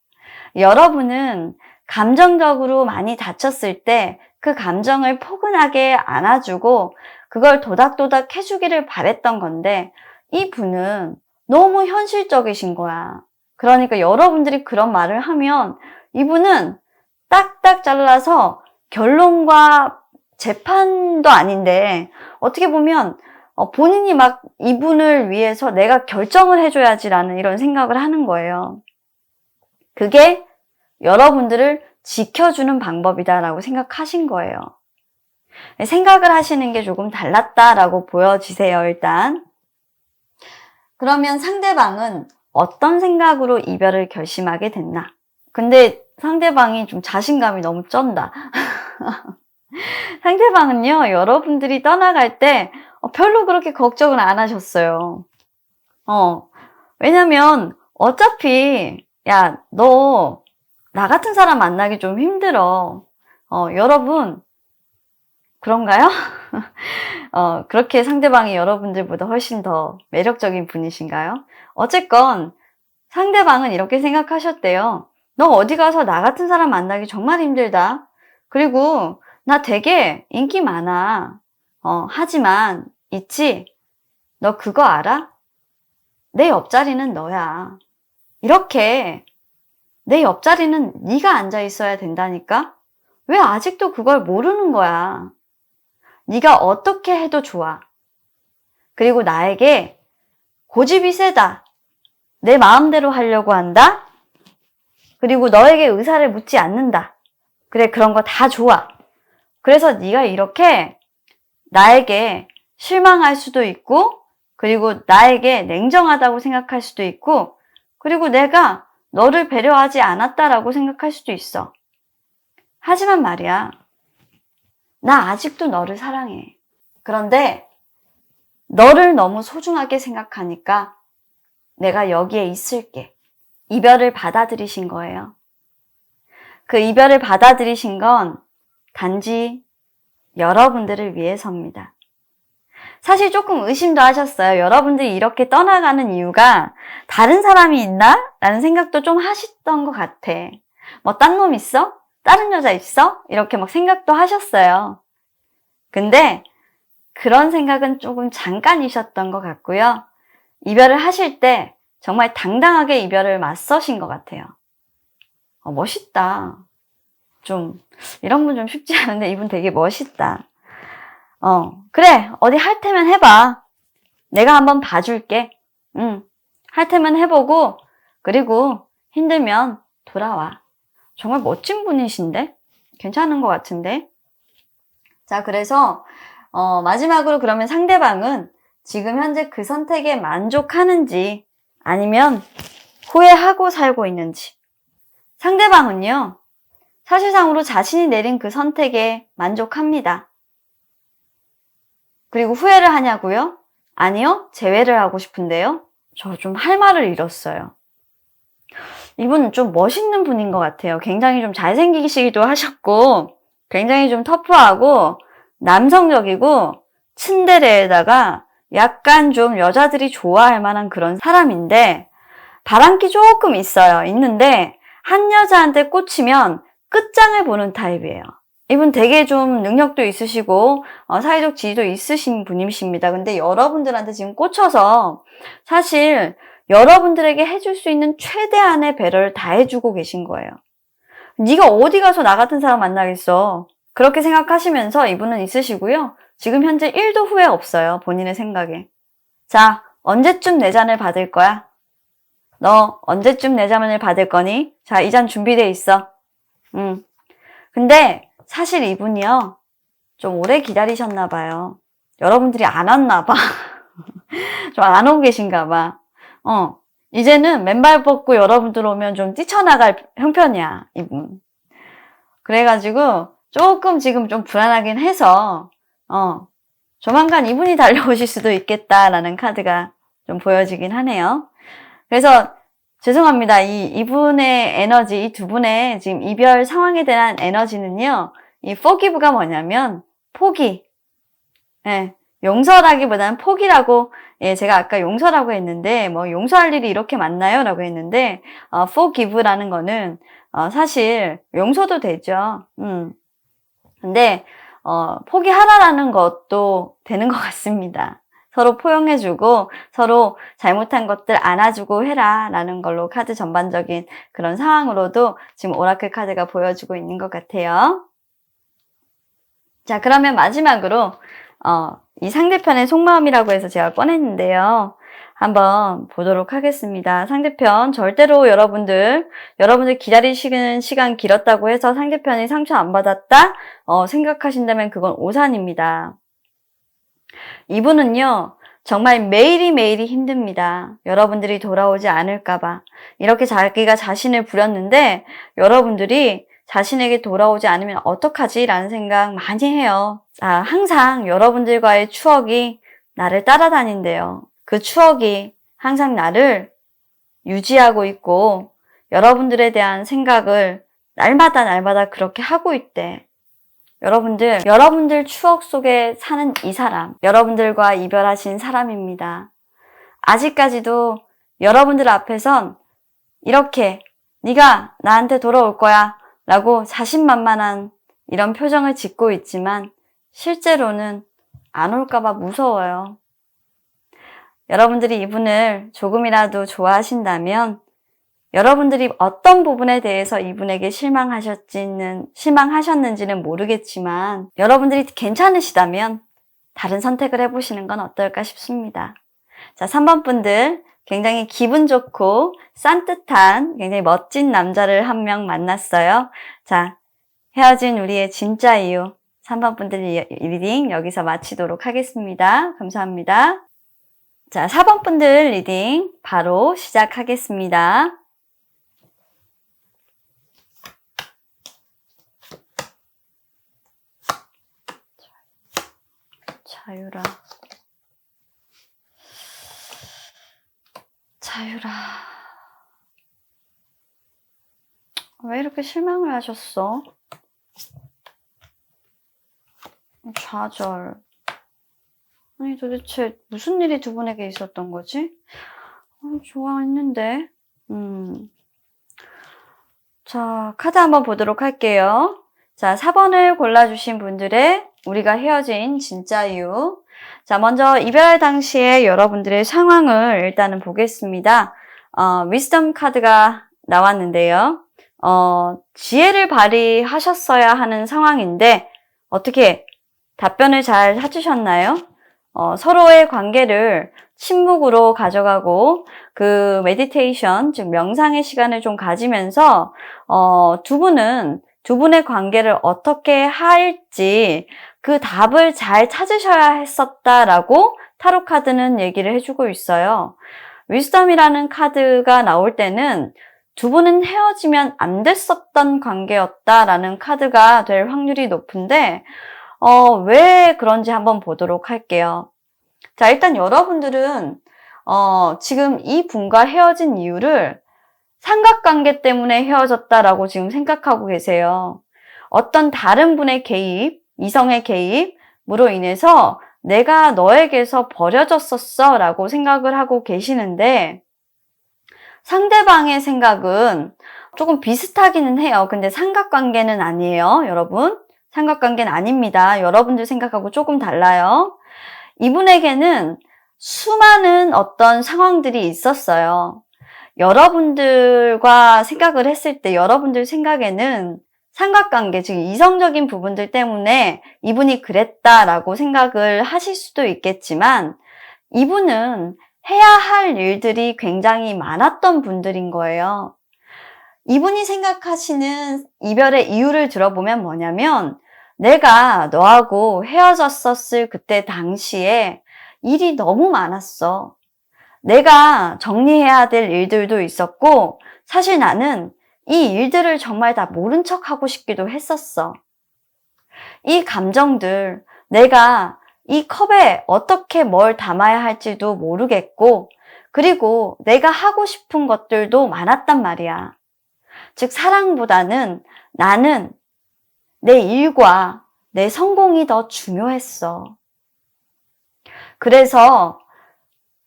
여러분은 감정적으로 많이 다쳤을 때 그 감정을 포근하게 안아주고 그걸 도닥도닥 해주기를 바랬던 건데 이분은 너무 현실적이신 거야. 그러니까 여러분들이 그런 말을 하면 이분은 딱딱 잘라서 결론과 재판도 아닌데 어떻게 보면 본인이 막 이분을 위해서 내가 결정을 해줘야지라는 이런 생각을 하는 거예요. 그게 여러분들을 지켜주는 방법이다라고 생각하신 거예요. 생각을 하시는 게 조금 달랐다라고 보여지세요, 일단. 그러면 상대방은 어떤 생각으로 이별을 결심하게 됐나? 근데 상대방이 좀 자신감이 너무 쩐다. 상대방은요, 여러분들이 떠나갈 때 별로 그렇게 걱정을 안 하셨어요. 왜냐면 어차피 야, 너 나 같은 사람 만나기 좀 힘들어. 여러분 그런가요? 그렇게 상대방이 여러분들보다 훨씬 더 매력적인 분이신가요? 어쨌건 상대방은 이렇게 생각하셨대요. 너 어디 가서 나 같은 사람 만나기 정말 힘들다. 그리고 나 되게 인기 많아. 하지만 있지? 너 그거 알아? 내 옆자리는 너야. 이렇게 내 옆자리는 네가 앉아 있어야 된다니까? 왜 아직도 그걸 모르는 거야? 네가 어떻게 해도 좋아. 그리고 나에게 고집이 세다. 내 마음대로 하려고 한다. 그리고 너에게 의사를 묻지 않는다. 그래, 그런 거 다 좋아. 그래서 네가 이렇게 나에게 실망할 수도 있고, 그리고 나에게 냉정하다고 생각할 수도 있고, 그리고 내가 너를 배려하지 않았다라고 생각할 수도 있어. 하지만 말이야, 나 아직도 너를 사랑해. 그런데 너를 너무 소중하게 생각하니까 내가 여기에 있을게. 이별을 받아들이신 거예요. 그 이별을 받아들이신 건 단지 여러분들을 위해서입니다. 사실 조금 의심도 하셨어요. 여러분들이 이렇게 떠나가는 이유가 다른 사람이 있나? 라는 생각도 좀 하셨던 것 같아. 뭐 딴 놈 있어? 다른 여자 있어? 이렇게 막 생각도 하셨어요. 근데 그런 생각은 조금 잠깐이셨던 것 같고요. 이별을 하실 때 정말 당당하게 이별을 맞서신 것 같아요. 멋있다. 좀 이런 분 좀 쉽지 않은데 이분 되게 멋있다. 그래, 어디 할 테면 해봐. 내가 한번 봐줄게. 할 테면 해보고, 그리고 힘들면 돌아와. 정말 멋진 분이신데? 괜찮은 것 같은데? 자, 그래서, 마지막으로 그러면 상대방은 지금 현재 그 선택에 만족하는지, 아니면 후회하고 살고 있는지. 상대방은요, 사실상으로 자신이 내린 그 선택에 만족합니다. 그리고 후회를 하냐고요? 아니요, 재회를 하고 싶은데요. 저 좀 할 말을 잃었어요. 이분은 좀 멋있는 분인 것 같아요. 굉장히 좀 잘생기시기도 하셨고, 굉장히 좀 터프하고, 남성적이고, 츤데레에다가 약간 좀 여자들이 좋아할 만한 그런 사람인데, 바람기 조금 있어요. 있는데, 한 여자한테 꽂히면 끝장을 보는 타입이에요. 이분 되게 좀 능력도 있으시고 사회적 지위도 있으신 분이십니다. 근데 여러분들한테 지금 꽂혀서 사실 여러분들에게 해줄 수 있는 최대한의 배려를 다 해주고 계신 거예요. 네가 어디 가서 나 같은 사람 만나겠어. 그렇게 생각하시면서 이분은 있으시고요. 지금 현재 1도 후회 없어요. 본인의 생각에. 자, 언제쯤 내 잔을 받을 거야? 너 언제쯤 내 잔을 받을 거니? 자, 이 잔 준비돼 있어. 근데 사실 이분이요, 좀 오래 기다리셨나 봐요. 여러분들이 안 왔나 봐. 좀 안 오고 계신가 봐. 이제는 맨발 벗고 여러분들 오면 좀 뛰쳐나갈 형편이야, 이분. 그래가지고 조금 지금 좀 불안하긴 해서 조만간 이분이 달려오실 수도 있겠다라는 카드가 좀 보여지긴 하네요. 그래서 죄송합니다. 이분의 에너지, 이 두 분의 지금 이별 상황에 대한 에너지는요, 이 forgive가 뭐냐면, 포기. 예, 용서라기보다는 포기라고, 예, 제가 아까 용서라고 했는데, 뭐, 용서할 일이 이렇게 많나요? 라고 했는데, forgive라는 거는, 사실 용서도 되죠. 근데 포기하라라는 것도 되는 것 같습니다. 서로 포용해주고 서로 잘못한 것들 안아주고 해라 라는 걸로 카드 전반적인 그런 상황으로도 지금 오라클 카드가 보여주고 있는 것 같아요. 자, 그러면 마지막으로 이 상대편의 속마음이라고 해서 제가 꺼냈는데요. 한번 보도록 하겠습니다. 상대편 절대로 여러분들 기다리시는 시간 길었다고 해서 상대편이 상처 안 받았다 생각하신다면 그건 오산입니다. 이분은요 정말 매일이 힘듭니다. 여러분들이 돌아오지 않을까봐 이렇게 자기가 자신을 부렸는데 여러분들이 자신에게 돌아오지 않으면 어떡하지? 라는 생각 많이 해요. 항상 여러분들과의 추억이 나를 따라다닌대요. 그 추억이 항상 나를 유지하고 있고 여러분들에 대한 생각을 날마다 그렇게 하고 있대. 여러분들 추억 속에 사는 이 사람, 여러분들과 이별하신 사람입니다. 아직까지도 여러분들 앞에선 이렇게 네가 나한테 돌아올 거야 라고 자신만만한 이런 표정을 짓고 있지만 실제로는 안 올까봐 무서워요. 여러분들이 이분을 조금이라도 좋아하신다면 여러분들이 어떤 부분에 대해서 이분에게 실망하셨는지는 모르겠지만 여러분들이 괜찮으시다면 다른 선택을 해보시는 건 어떨까 싶습니다. 자, 3번 분들 굉장히 기분 좋고 산뜻한 굉장히 멋진 남자를 한 명 만났어요. 자, 헤어진 우리의 진짜 이유 3번 분들 리딩 여기서 마치도록 하겠습니다. 감사합니다. 자, 4번 분들 리딩 바로 시작하겠습니다. 자유라. 왜 이렇게 실망을 하셨어? 좌절. 아니 도대체 무슨 일이 두 분에게 있었던 거지? 좋아했는데. 자, 카드 한번 보도록 할게요. 자, 4번을 골라주신 분들의 우리가 헤어진 진짜 이유. 자, 먼저 이별 당시에 여러분들의 상황을 일단은 보겠습니다. 위스덤 카드가 나왔는데요. 지혜를 발휘하셨어야 하는 상황인데 어떻게 답변을 잘 해주셨나요? 서로의 관계를 침묵으로 가져가고 그 메디테이션, 즉 명상의 시간을 좀 가지면서 두 분의 관계를 어떻게 할지 그 답을 잘 찾으셔야 했었다라고 타로 카드는 얘기를 해주고 있어요. 위스덤이라는 카드가 나올 때는 두 분은 헤어지면 안 됐었던 관계였다라는 카드가 될 확률이 높은데 왜 그런지 한번 보도록 할게요. 자, 일단 여러분들은 지금 이 분과 헤어진 이유를 삼각관계 때문에 헤어졌다라고 지금 생각하고 계세요. 어떤 다른 분의 개입, 이성의 개입으로 인해서 내가 너에게서 버려졌었어 라고 생각을 하고 계시는데 상대방의 생각은 조금 비슷하기는 해요. 근데 삼각관계는 아니에요, 여러분. 삼각관계는 아닙니다. 여러분들 생각하고 조금 달라요. 이분에게는 수많은 어떤 상황들이 있었어요. 여러분들과 생각을 했을 때 여러분들 생각에는 삼각관계, 즉 이성적인 부분들 때문에 이분이 그랬다라고 생각을 하실 수도 있겠지만 이분은 해야 할 일들이 굉장히 많았던 분들인 거예요. 이분이 생각하시는 이별의 이유를 들어보면 뭐냐면 내가 너하고 헤어졌었을 그때 당시에 일이 너무 많았어. 내가 정리해야 될 일들도 있었고 사실 나는 이 일들을 정말 다 모른 척 하고 싶기도 했었어. 이 감정들, 내가 이 컵에 어떻게 뭘 담아야 할지도 모르겠고 그리고 내가 하고 싶은 것들도 많았단 말이야. 즉 사랑보다는 나는 내 일과 내 성공이 더 중요했어. 그래서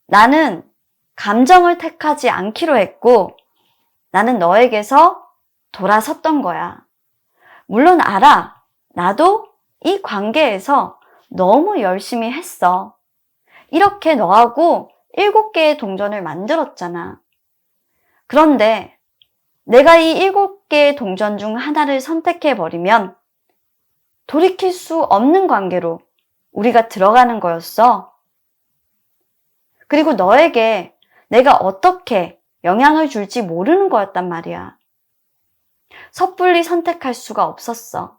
나는 감정을 택하지 않기로 했고 나는 너에게서 돌아섰던 거야. 물론 알아. 나도 이 관계에서 너무 열심히 했어. 이렇게 너하고 7개의 동전을 만들었잖아. 그런데 내가 이 7개의 동전 중 하나를 선택해버리면 돌이킬 수 없는 관계로 우리가 들어가는 거였어. 그리고 너에게 내가 어떻게 영향을 줄지 모르는 거였단 말이야. 섣불리 선택할 수가 없었어.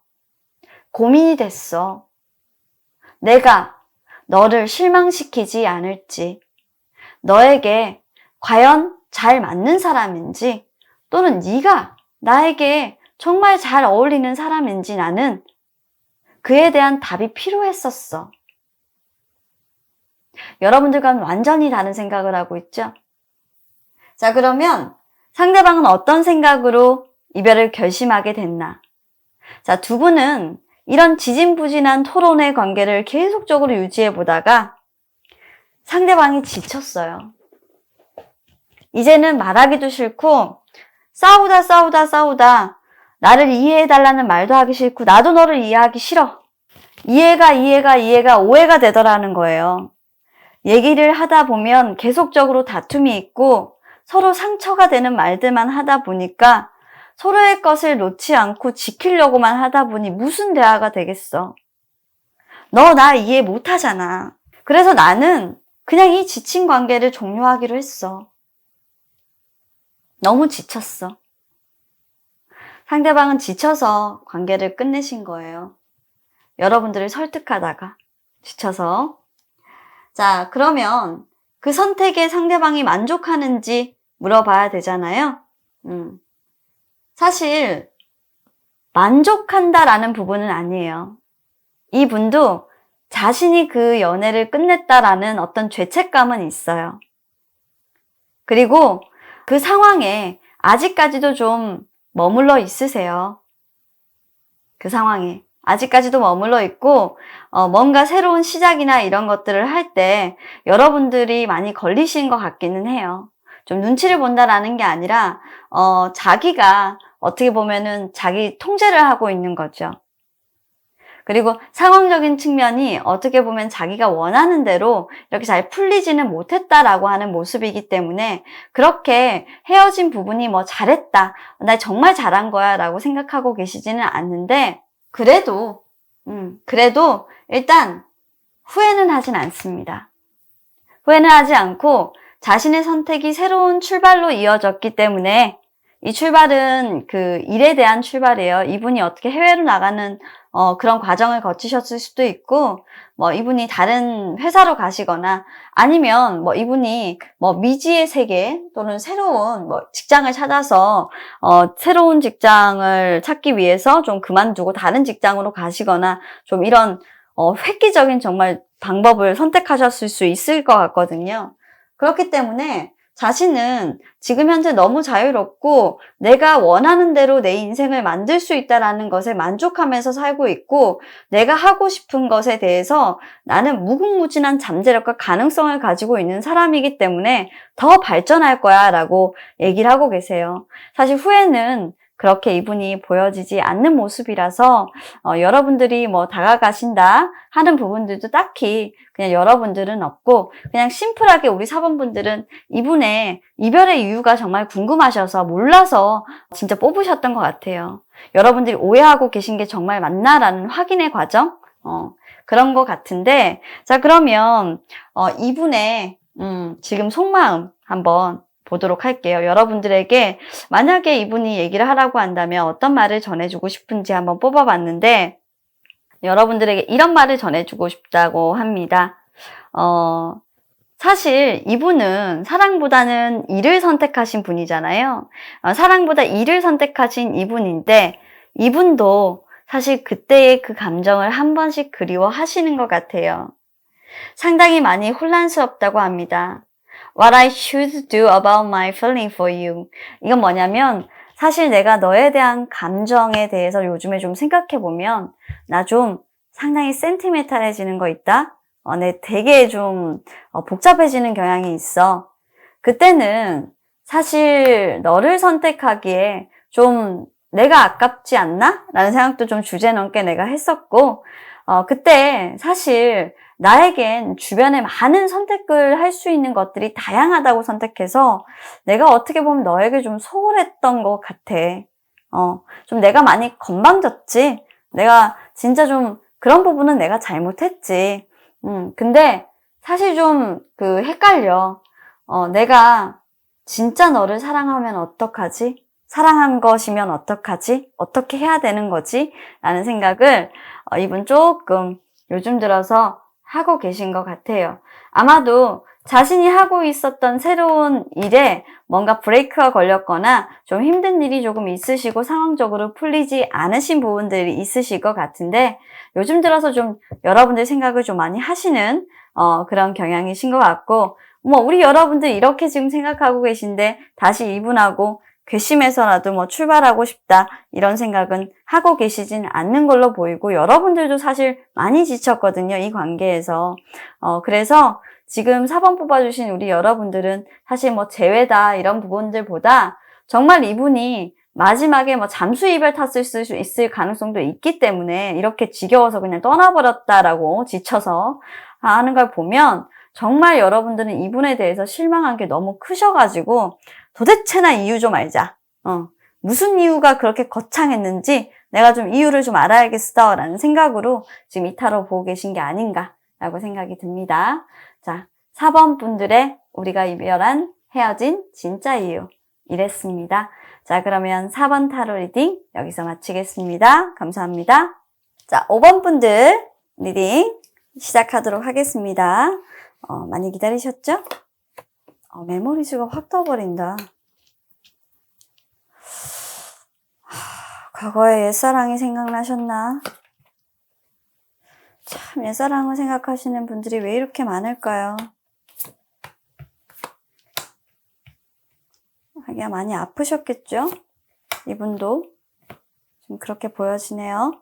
고민이 됐어. 내가 너를 실망시키지 않을지, 너에게 과연 잘 맞는 사람인지, 또는 네가 나에게 정말 잘 어울리는 사람인지 나는 그에 대한 답이 필요했었어. 여러분들과는 완전히 다른 생각을 하고 있죠? 자, 그러면 상대방은 어떤 생각으로 이별을 결심하게 됐나? 자, 두 분은 이런 지진부진한 토론의 관계를 계속적으로 유지해 보다가 상대방이 지쳤어요. 이제는 말하기도 싫고 싸우다 나를 이해해달라는 말도 하기 싫고 나도 너를 이해하기 싫어. 이해가 오해가 되더라는 거예요. 얘기를 하다 보면 계속적으로 다툼이 있고 서로 상처가 되는 말들만 하다 보니까 서로의 것을 놓지 않고 지키려고만 하다 보니 무슨 대화가 되겠어. 너 나 이해 못하잖아. 그래서 나는 그냥 이 지친 관계를 종료하기로 했어. 너무 지쳤어. 상대방은 지쳐서 관계를 끝내신 거예요. 여러분들을 설득하다가 지쳐서. 자, 그러면 그 선택에 상대방이 만족하는지 물어봐야 되잖아요. 사실 만족한다라는 부분은 아니에요. 이분도 자신이 그 연애를 끝냈다라는 어떤 죄책감은 있어요. 그리고 그 상황에 아직까지도 좀 머물러 있으세요. 그 상황에 아직까지도 머물러 있고 뭔가 새로운 시작이나 이런 것들을 할 때 여러분들이 많이 걸리신 것 같기는 해요. 좀 눈치를 본다라는 게 아니라 자기가 어떻게 보면은 자기 통제를 하고 있는 거죠. 그리고 상황적인 측면이 어떻게 보면 자기가 원하는 대로 이렇게 잘 풀리지는 못했다라고 하는 모습이기 때문에 그렇게 헤어진 부분이 뭐 잘했다, 나 정말 잘한 거야 라고 생각하고 계시지는 않는데 그래도 일단 후회는 하진 않습니다. 후회는 하지 않고 자신의 선택이 새로운 출발로 이어졌기 때문에 이 출발은 그 일에 대한 출발이에요. 이분이 어떻게 해외로 나가는 그런 과정을 거치셨을 수도 있고, 뭐 이분이 다른 회사로 가시거나 아니면 뭐 이분이 뭐 미지의 세계 또는 새로운 뭐 직장을 찾아서 새로운 직장을 찾기 위해서 좀 그만두고 다른 직장으로 가시거나 좀 이런 획기적인 정말 방법을 선택하셨을 수 있을 것 같거든요. 그렇기 때문에 자신은 지금 현재 너무 자유롭고 내가 원하는 대로 내 인생을 만들 수 있다는 것에 만족하면서 살고 있고 내가 하고 싶은 것에 대해서 나는 무궁무진한 잠재력과 가능성을 가지고 있는 사람이기 때문에 더 발전할 거야 라고 얘기를 하고 계세요. 사실 후회는 그렇게 이분이 보여지지 않는 모습이라서 여러분들이 뭐 다가가신다 하는 부분들도 딱히 그냥 여러분들은 없고 그냥 심플하게 우리 사번분들은 이분의 이별의 이유가 정말 궁금하셔서 몰라서 진짜 뽑으셨던 것 같아요. 여러분들이 오해하고 계신 게 정말 맞나라는 확인의 과정? 그런 것 같은데 자 그러면 이분의 지금 속마음 한번 보도록 할게요. 여러분들에게 만약에 이분이 얘기를 하라고 한다면 어떤 말을 전해주고 싶은지 한번 뽑아봤는데 여러분들에게 이런 말을 전해주고 싶다고 합니다. 사실 이분은 사랑보다는 일을 선택하신 분이잖아요. 사랑보다 일을 선택하신 이분인데 이분도 사실 그때의 그 감정을 한 번씩 그리워하시는 것 같아요. 상당히 많이 혼란스럽다고 합니다. What I should do about my feeling for you. 이건 뭐냐면 사실 내가 너에 대한 감정에 대해서 요즘에 좀 생각해보면 나 좀 상당히 센티멘탈해지는 거 있다? 내 되게 좀 복잡해지는 경향이 있어. 그때는 사실 너를 선택하기에 좀 내가 아깝지 않나? 라는 생각도 좀 주제넘게 내가 했었고, 그때 사실 나에겐 주변에 많은 선택을 할 수 있는 것들이 다양하다고 선택해서 내가 어떻게 보면 너에게 좀 소홀했던 것 같아. 좀 내가 많이 건방졌지? 내가 진짜 좀 그런 부분은 내가 잘못했지. 근데 사실 좀 헷갈려. 내가 진짜 너를 사랑하면 어떡하지? 사랑한 것이면 어떡하지? 어떻게 해야 되는 거지? 라는 생각을 이분 조금 요즘 들어서 하고 계신 것 같아요. 아마도 자신이 하고 있었던 새로운 일에 뭔가 브레이크가 걸렸거나 좀 힘든 일이 조금 있으시고 상황적으로 풀리지 않으신 부분들이 있으실 것 같은데 요즘 들어서 좀 여러분들 생각을 좀 많이 하시는 그런 경향이신 것 같고 우리 여러분들 이렇게 지금 생각하고 계신데 다시 이분하고 괘씸해서라도 출발하고 싶다 이런 생각은 하고 계시진 않는 걸로 보이고 여러분들도 사실 많이 지쳤거든요. 이 관계에서. 그래서 지금 4번 뽑아주신 우리 여러분들은 사실 재회다 이런 부분들보다 정말 이분이 마지막에 잠수 이별 탔을 수 있을 가능성도 있기 때문에 이렇게 지겨워서 그냥 떠나버렸다라고 지쳐서 하는 걸 보면 정말 여러분들은 이분에 대해서 실망한 게 너무 크셔가지고 도대체나 이유 좀 알자. 무슨 이유가 그렇게 거창했는지 내가 좀 이유를 좀 알아야겠어 라는 생각으로 지금 이 타로 보고 계신 게 아닌가라고 생각이 듭니다. 자, 4번 분들의 우리가 이별한 헤어진 진짜 이유 이랬습니다. 자, 그러면 4번 타로 리딩 여기서 마치겠습니다. 감사합니다. 자, 5번 분들 리딩 시작하도록 하겠습니다. 많이 기다리셨죠? 메모리즈가 확 떠버린다. 과거의 옛사랑이 생각나셨나? 참 옛사랑을 생각하시는 분들이 왜 이렇게 많을까요? 하기야 많이 아프셨겠죠? 이분도 좀 그렇게 보여지네요.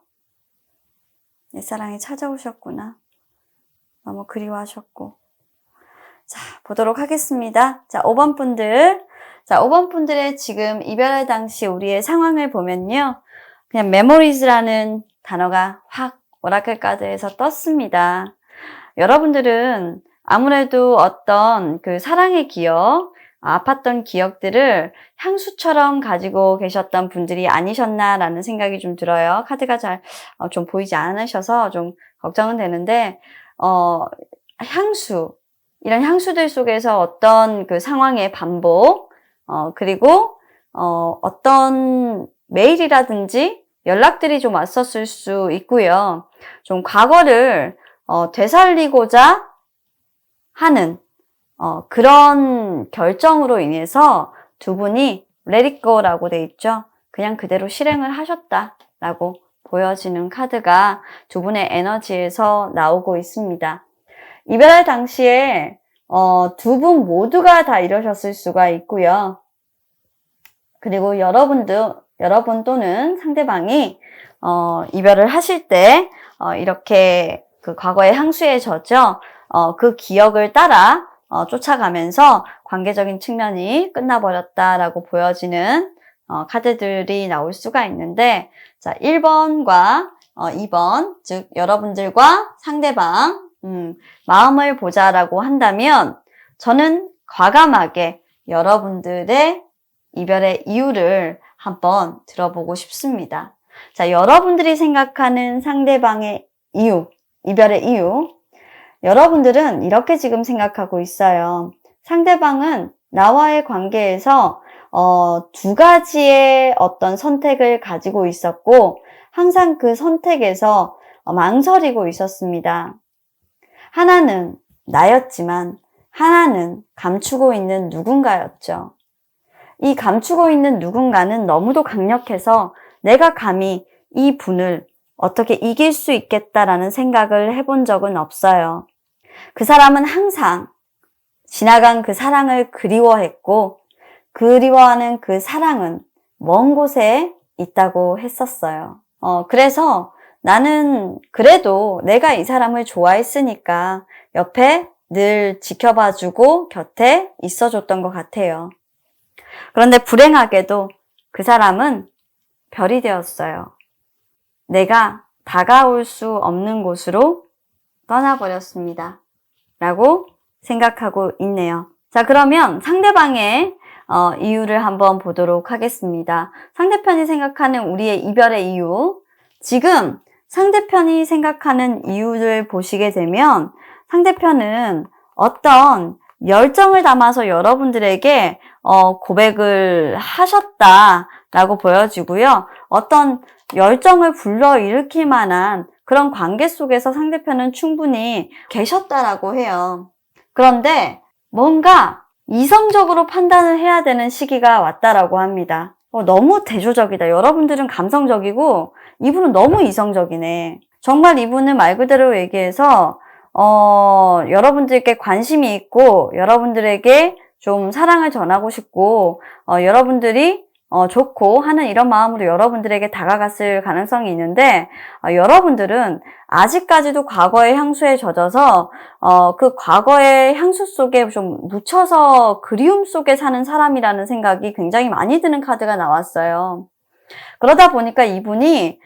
옛사랑이 찾아오셨구나. 너무 그리워하셨고. 자, 보도록 하겠습니다. 자, 5번 분들. 자, 5번 분들의 지금 이별할 당시 우리의 상황을 보면요. 그냥 메모리즈라는 단어가 확 오라클 카드에서 떴습니다. 여러분들은 아무래도 어떤 사랑의 기억, 아팠던 기억들을 향수처럼 가지고 계셨던 분들이 아니셨나라는 생각이 좀 들어요. 카드가 잘 좀 보이지 않으셔서 좀 걱정은 되는데, 향수. 이런 향수들 속에서 어떤 상황의 반복, 그리고, 어떤 메일이라든지 연락들이 좀 왔었을 수 있고요. 좀 과거를, 되살리고자 하는, 그런 결정으로 인해서 두 분이 let it go라고 돼 있죠. 그냥 그대로 실행을 하셨다라고 보여지는 카드가 두 분의 에너지에서 나오고 있습니다. 이별할 당시에 두 분 모두가 다 이러셨을 수가 있고요. 그리고 여러분 또는 상대방이 이별을 하실 때 이렇게 과거의 향수에 젖어 그 기억을 따라 쫓아가면서 관계적인 측면이 끝나버렸다라고 보여지는 카드들이 나올 수가 있는데 자 1번과 2번 즉 여러분들과 상대방 마음을 보자라고 한다면 저는 과감하게 여러분들의 이별의 이유를 한번 들어보고 싶습니다. 자, 여러분들이 생각하는 상대방의 이유, 이별의 이유. 여러분들은 이렇게 지금 생각하고 있어요. 상대방은 나와의 관계에서 두 가지의 어떤 선택을 가지고 있었고 항상 그 선택에서 망설이고 있었습니다. 하나는 나였지만 하나는 감추고 있는 누군가였죠. 이 감추고 있는 누군가는 너무도 강력해서 내가 감히 이 분을 어떻게 이길 수 있겠다라는 생각을 해본 적은 없어요. 그 사람은 항상 지나간 그 사랑을 그리워했고 그리워하는 그 사랑은 먼 곳에 있다고 했었어요. 그래서 나는 그래도 내가 이 사람을 좋아했으니까 옆에 늘 지켜봐주고 곁에 있어줬던 것 같아요. 그런데 불행하게도 그 사람은 별이 되었어요. 내가 다가올 수 없는 곳으로 떠나버렸습니다. 라고 생각하고 있네요. 자, 그러면 상대방의 이유를 한번 보도록 하겠습니다. 상대편이 생각하는 우리의 이별의 이유. 지금 상대편이 생각하는 이유를 보시게 되면 상대편은 어떤 열정을 담아서 여러분들에게 고백을 하셨다라고 보여지고요. 어떤 열정을 불러일으킬 만한 그런 관계 속에서 상대편은 충분히 계셨다라고 해요. 그런데 뭔가 이성적으로 판단을 해야 되는 시기가 왔다라고 합니다. 너무 대조적이다. 여러분들은 감성적이고 이분은 너무 이성적이네. 정말 이분은 말 그대로 얘기해서 여러분들께 관심이 있고 여러분들에게 좀 사랑을 전하고 싶고 여러분들이 좋고 하는 이런 마음으로 여러분들에게 다가갔을 가능성이 있는데 여러분들은 아직까지도 과거의 향수에 젖어서 그 과거의 향수 속에 좀 묻혀서 그리움 속에 사는 사람이라는 생각이 굉장히 많이 드는 카드가 나왔어요. 그러다 보니까 이분이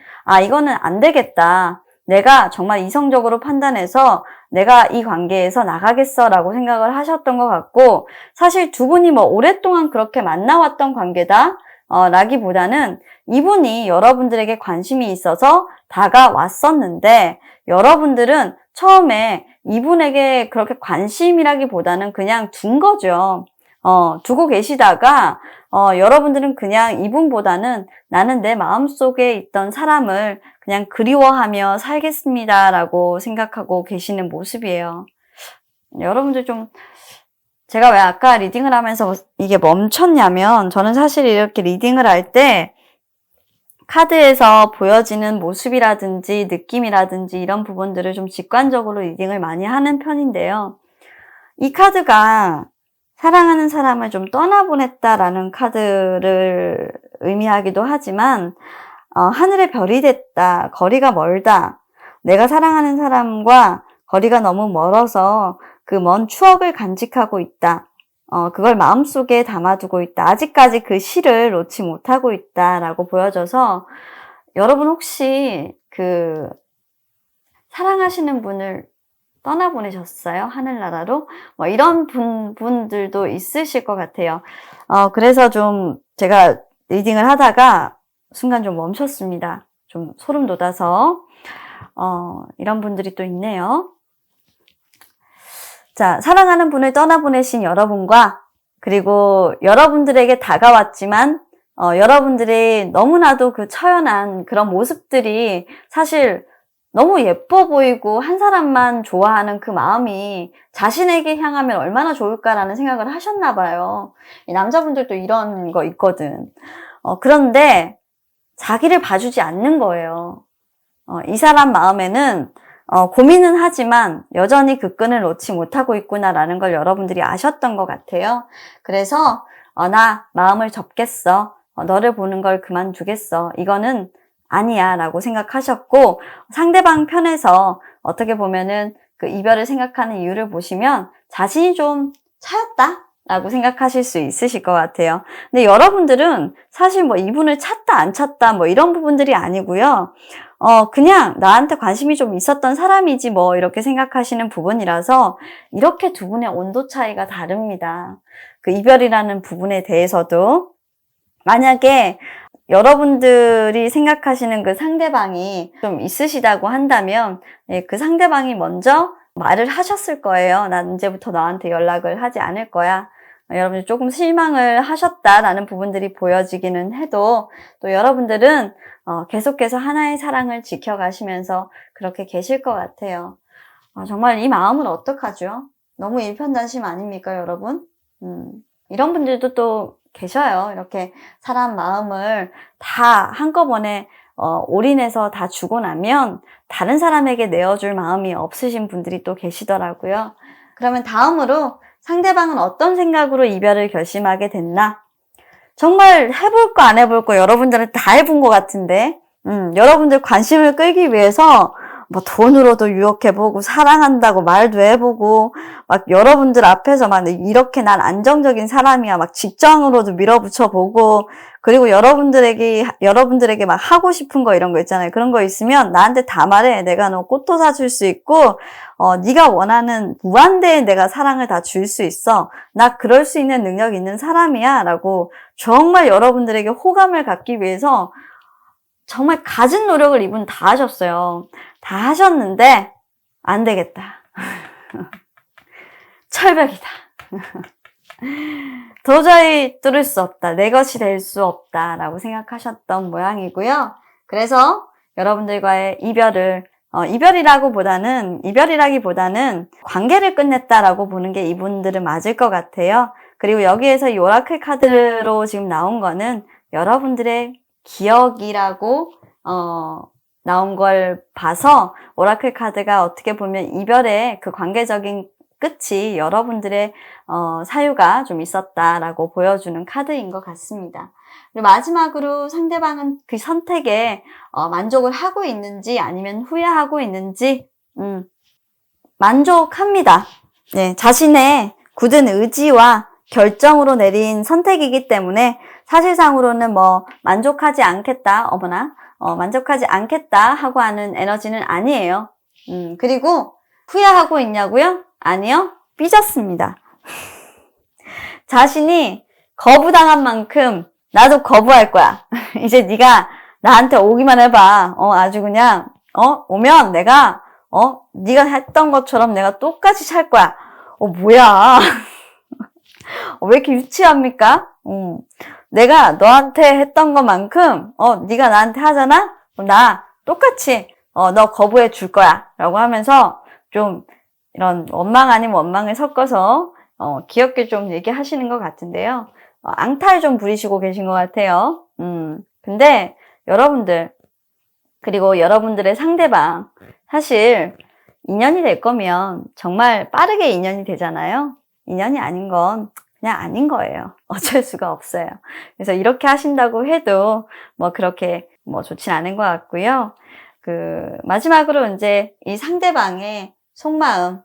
이거는 안 되겠다. 내가 정말 이성적으로 판단해서 내가 이 관계에서 나가겠어 라고 생각을 하셨던 것 같고 사실 두 분이 뭐 오랫동안 그렇게 만나왔던 관계다 라기보다는 이분이 여러분들에게 관심이 있어서 다가왔었는데 여러분들은 처음에 이분에게 그렇게 관심이라기보다는 그냥 둔 거죠. 두고 계시다가 여러분들은 그냥 이분보다는 나는 내 마음속에 있던 사람을 그냥 그리워하며 살겠습니다 라고 생각하고 계시는 모습이에요. 여러분들 좀 제가 왜 아까 리딩을 하면서 이게 멈췄냐면 저는 사실 이렇게 리딩을 할 때 카드에서 보여지는 모습이라든지 느낌이라든지 이런 부분들을 좀 직관적으로 리딩을 많이 하는 편인데요. 이 카드가 사랑하는 사람을 좀 떠나보냈다라는 카드를 의미하기도 하지만 하늘의 별이 됐다, 거리가 멀다, 내가 사랑하는 사람과 거리가 너무 멀어서 그 먼 추억을 간직하고 있다. 그걸 마음속에 담아두고 있다. 아직까지 그 시를 놓지 못하고 있다라고 보여져서 여러분 혹시 그 사랑하시는 분을 떠나보내셨어요? 하늘나라로? 뭐 이런 분들도 있으실 것 같아요. 그래서 좀 제가 리딩을 하다가 순간 좀 멈췄습니다. 좀 소름 돋아서 이런 분들이 또 있네요. 자, 사랑하는 분을 떠나보내신 여러분과 그리고 여러분들에게 다가왔지만 여러분들이 너무나도 그 처연한 그런 모습들이 사실 너무 예뻐 보이고 한 사람만 좋아하는 그 마음이 자신에게 향하면 얼마나 좋을까라는 생각을 하셨나 봐요. 남자분들도 이런 거 있거든. 그런데 자기를 봐주지 않는 거예요. 이 사람 마음에는 고민은 하지만 여전히 그 끈을 놓지 못하고 있구나라는 걸 여러분들이 아셨던 것 같아요. 그래서 나 마음을 접겠어. 너를 보는 걸 그만두겠어. 이거는 아니야 라고 생각하셨고 상대방 편에서 어떻게 보면은 그 이별을 생각하는 이유를 보시면 자신이 좀 차였다 라고 생각하실 수 있으실 것 같아요. 근데 여러분들은 사실 뭐 이분을 찾다 안 찾다 뭐 이런 부분들이 아니고요. 그냥 나한테 관심이 좀 있었던 사람이지 뭐 이렇게 생각하시는 부분이라서 이렇게 두 분의 온도 차이가 다릅니다. 그 이별이라는 부분에 대해서도 만약에 여러분들이 생각하시는 그 상대방이 좀 있으시다고 한다면 그 상대방이 먼저 말을 하셨을 거예요. 난 이제부터 너한테 연락을 하지 않을 거야. 여러분들 조금 실망을 하셨다라는 부분들이 보여지기는 해도 또 여러분들은 계속해서 하나의 사랑을 지켜가시면서 그렇게 계실 것 같아요. 정말 이 마음은 어떡하죠? 너무 일편단심 아닙니까, 여러분? 이런 분들도 또 계셔요. 이렇게 사람 마음을 다 한꺼번에 올인해서 다 주고 나면 다른 사람에게 내어줄 마음이 없으신 분들이 또 계시더라고요. 그러면 다음으로 상대방은 어떤 생각으로 이별을 결심하게 됐나? 정말 해볼 거 안 해볼 거 여러분들은 다 해본 것 같은데 여러분들 관심을 끌기 위해서 뭐 돈으로도 유혹해보고 사랑한다고 말도 해보고 막 여러분들 앞에서 막 이렇게 난 안정적인 사람이야 막 직장으로도 밀어붙여보고 그리고 여러분들에게 막 하고 싶은 거 이런 거 있잖아요. 그런 거 있으면 나한테 다 말해. 내가 너 꽃도 사줄 수 있고 네가 원하는 무한대의 내가 사랑을 다 줄 수 있어. 나 그럴 수 있는 능력 있는 사람이야 라고 정말 여러분들에게 호감을 갖기 위해서 정말 갖은 노력을 이분 다 하셨어요. 다 하셨는데 안 되겠다. 철벽이다. 도저히 뚫을 수 없다. 내 것이 될 수 없다. 라고 생각하셨던 모양이고요. 그래서 여러분들과의 이별이라기보다는 관계를 끝냈다라고 보는 게 이분들은 맞을 것 같아요. 그리고 여기에서 이 오라클 카드로 지금 나온 거는 여러분들의 기억이라고 나온 걸 봐서 오라클 카드가 어떻게 보면 이별의 그 관계적인 끝이 여러분들의 사유가 좀 있었다라고 보여주는 카드인 것 같습니다. 그리고 마지막으로 상대방은 그 선택에 만족을 하고 있는지 아니면 후회하고 있는지 만족합니다. 네, 자신의 굳은 의지와 결정으로 내린 선택이기 때문에 사실상으로는 뭐 만족하지 않겠다, 만족하지 않겠다 하고 하는 에너지는 아니에요. 그리고 후회하고 있냐고요? 아니요. 삐졌습니다. 자신이 거부당한 만큼 나도 거부할 거야. 이제 네가 나한테 오기만 해봐. 아주 그냥 오면 내가 네가 했던 것처럼 내가 똑같이 살 거야. 뭐야. 왜 이렇게 유치합니까? 내가 너한테 했던 것만큼 네가 나한테 하잖아? 나 똑같이 너 거부해 줄 거야. 라고 하면서 좀 이런 원망 아닌 원망을 섞어서 귀엽게 좀 얘기하시는 것 같은데요. 앙탈 좀 부리시고 계신 것 같아요. 근데 여러분들 그리고 여러분들의 상대방 사실 인연이 될 거면 정말 빠르게 인연이 되잖아요. 인연이 아닌 건 그냥 아닌 거예요. 어쩔 수가 없어요. 그래서 이렇게 하신다고 해도 뭐 그렇게 뭐 좋진 않은 것 같고요. 마지막으로 이제 이 상대방의 속마음,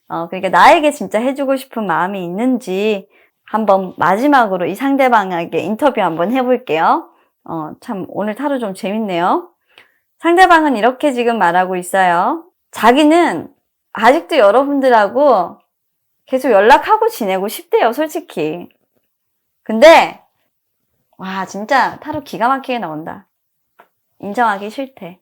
그러니까 나에게 진짜 해주고 싶은 마음이 있는지 한번 마지막으로 이 상대방에게 인터뷰 한번 해볼게요. 참 오늘 타로 좀 재밌네요. 상대방은 이렇게 지금 말하고 있어요. 자기는 아직도 여러분들하고 계속 연락하고 지내고 싶대요, 솔직히. 근데 와 진짜 타로 기가 막히게 나온다. 인정하기 싫대.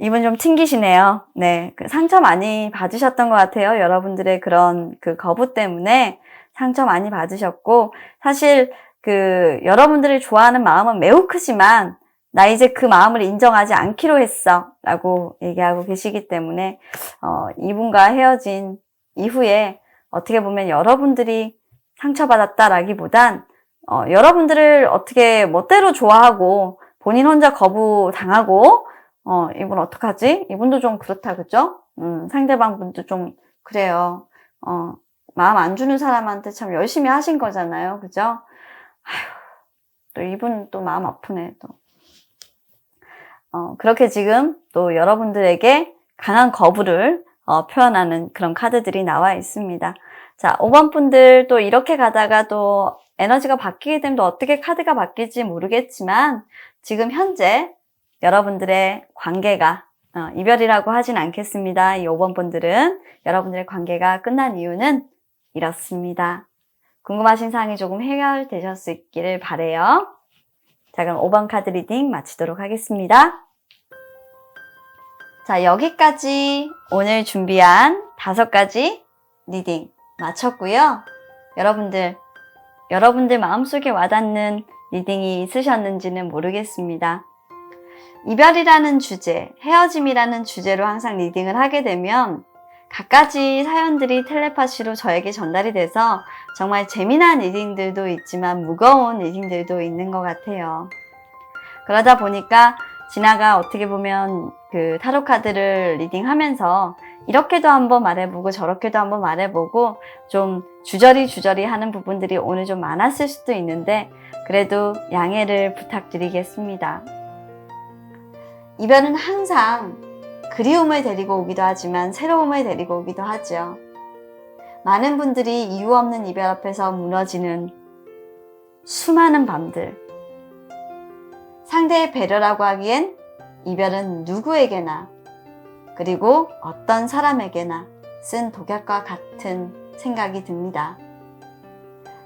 이분 좀 튕기시네요. 네, 상처 많이 받으셨던 것 같아요. 여러분들의 그런 거부 때문에 상처 많이 받으셨고 사실 여러분들이 좋아하는 마음은 매우 크지만 나 이제 그 마음을 인정하지 않기로 했어 라고 얘기하고 계시기 때문에 이분과 헤어진 이후에 어떻게 보면 여러분들이 상처받았다라기보단 여러분들을 어떻게 멋대로 좋아하고 본인 혼자 거부당하고 이분 어떡하지? 이분도 좀 그렇다, 그죠? 상대방 분도 좀 그래요. 마음 안 주는 사람한테 참 열심히 하신 거잖아요, 그죠? 아휴, 또 이분 또 마음 아프네, 또. 그렇게 지금 또 여러분들에게 강한 거부를 표현하는 그런 카드들이 나와 있습니다. 자, 5번 분들 또 이렇게 가다가 또 에너지가 바뀌게 되면 또 어떻게 카드가 바뀔지 모르겠지만 지금 현재 여러분들의 관계가 이별이라고 하진 않겠습니다. 이 5번 분들은 여러분들의 관계가 끝난 이유는 이렇습니다. 궁금하신 사항이 조금 해결되실 수 있기를 바라요. 자, 그럼 5번 카드 리딩 마치도록 하겠습니다. 자, 여기까지 오늘 준비한 5가지 리딩 마쳤고요. 여러분들 마음속에 와닿는 리딩이 있으셨는지는 모르겠습니다. 이별이라는 주제, 헤어짐이라는 주제로 항상 리딩을 하게 되면 갖가지 사연들이 텔레파시로 저에게 전달이 돼서 정말 재미난 리딩들도 있지만 무거운 리딩들도 있는 것 같아요. 그러다 보니까 진아가 어떻게 보면 타로 카드를 리딩하면서 이렇게도 한번 말해보고 저렇게도 한번 말해보고 좀 주저리 하는 부분들이 오늘 좀 많았을 수도 있는데 그래도 양해를 부탁드리겠습니다. 이별은 항상 그리움을 데리고 오기도 하지만 새로움을 데리고 오기도 하죠. 많은 분들이 이유 없는 이별 앞에서 무너지는 수많은 밤들. 상대의 배려라고 하기엔 이별은 누구에게나 그리고 어떤 사람에게나 쓴 독약과 같은 생각이 듭니다.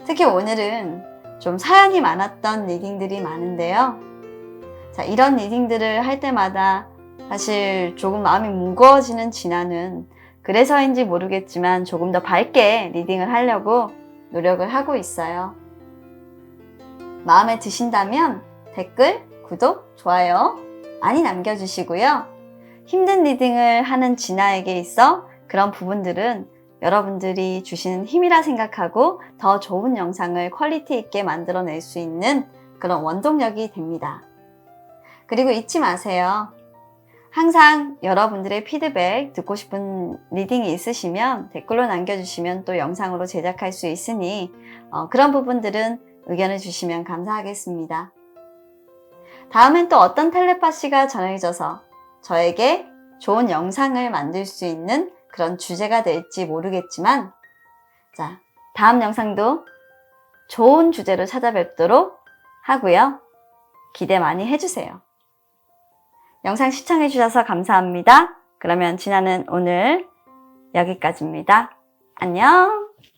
특히 오늘은 좀 사연이 많았던 리딩들이 많은데요. 자, 이런 리딩들을 할 때마다 사실 조금 마음이 무거워지는 진아는 그래서인지 모르겠지만 조금 더 밝게 리딩을 하려고 노력을 하고 있어요. 마음에 드신다면 댓글, 구독, 좋아요 많이 남겨주시고요. 힘든 리딩을 하는 진아에게 있어 그런 부분들은 여러분들이 주시는 힘이라 생각하고 더 좋은 영상을 퀄리티 있게 만들어낼 수 있는 그런 원동력이 됩니다. 그리고 잊지 마세요. 항상 여러분들의 피드백 듣고 싶은 리딩이 있으시면 댓글로 남겨주시면 또 영상으로 제작할 수 있으니 그런 부분들은 의견을 주시면 감사하겠습니다. 다음엔 또 어떤 텔레파시가 전해져서 저에게 좋은 영상을 만들 수 있는 그런 주제가 될지 모르겠지만 자, 다음 영상도 좋은 주제로 찾아뵙도록 하고요. 기대 많이 해주세요. 영상 시청해주셔서 감사합니다. 그러면 진아는 오늘 여기까지입니다. 안녕!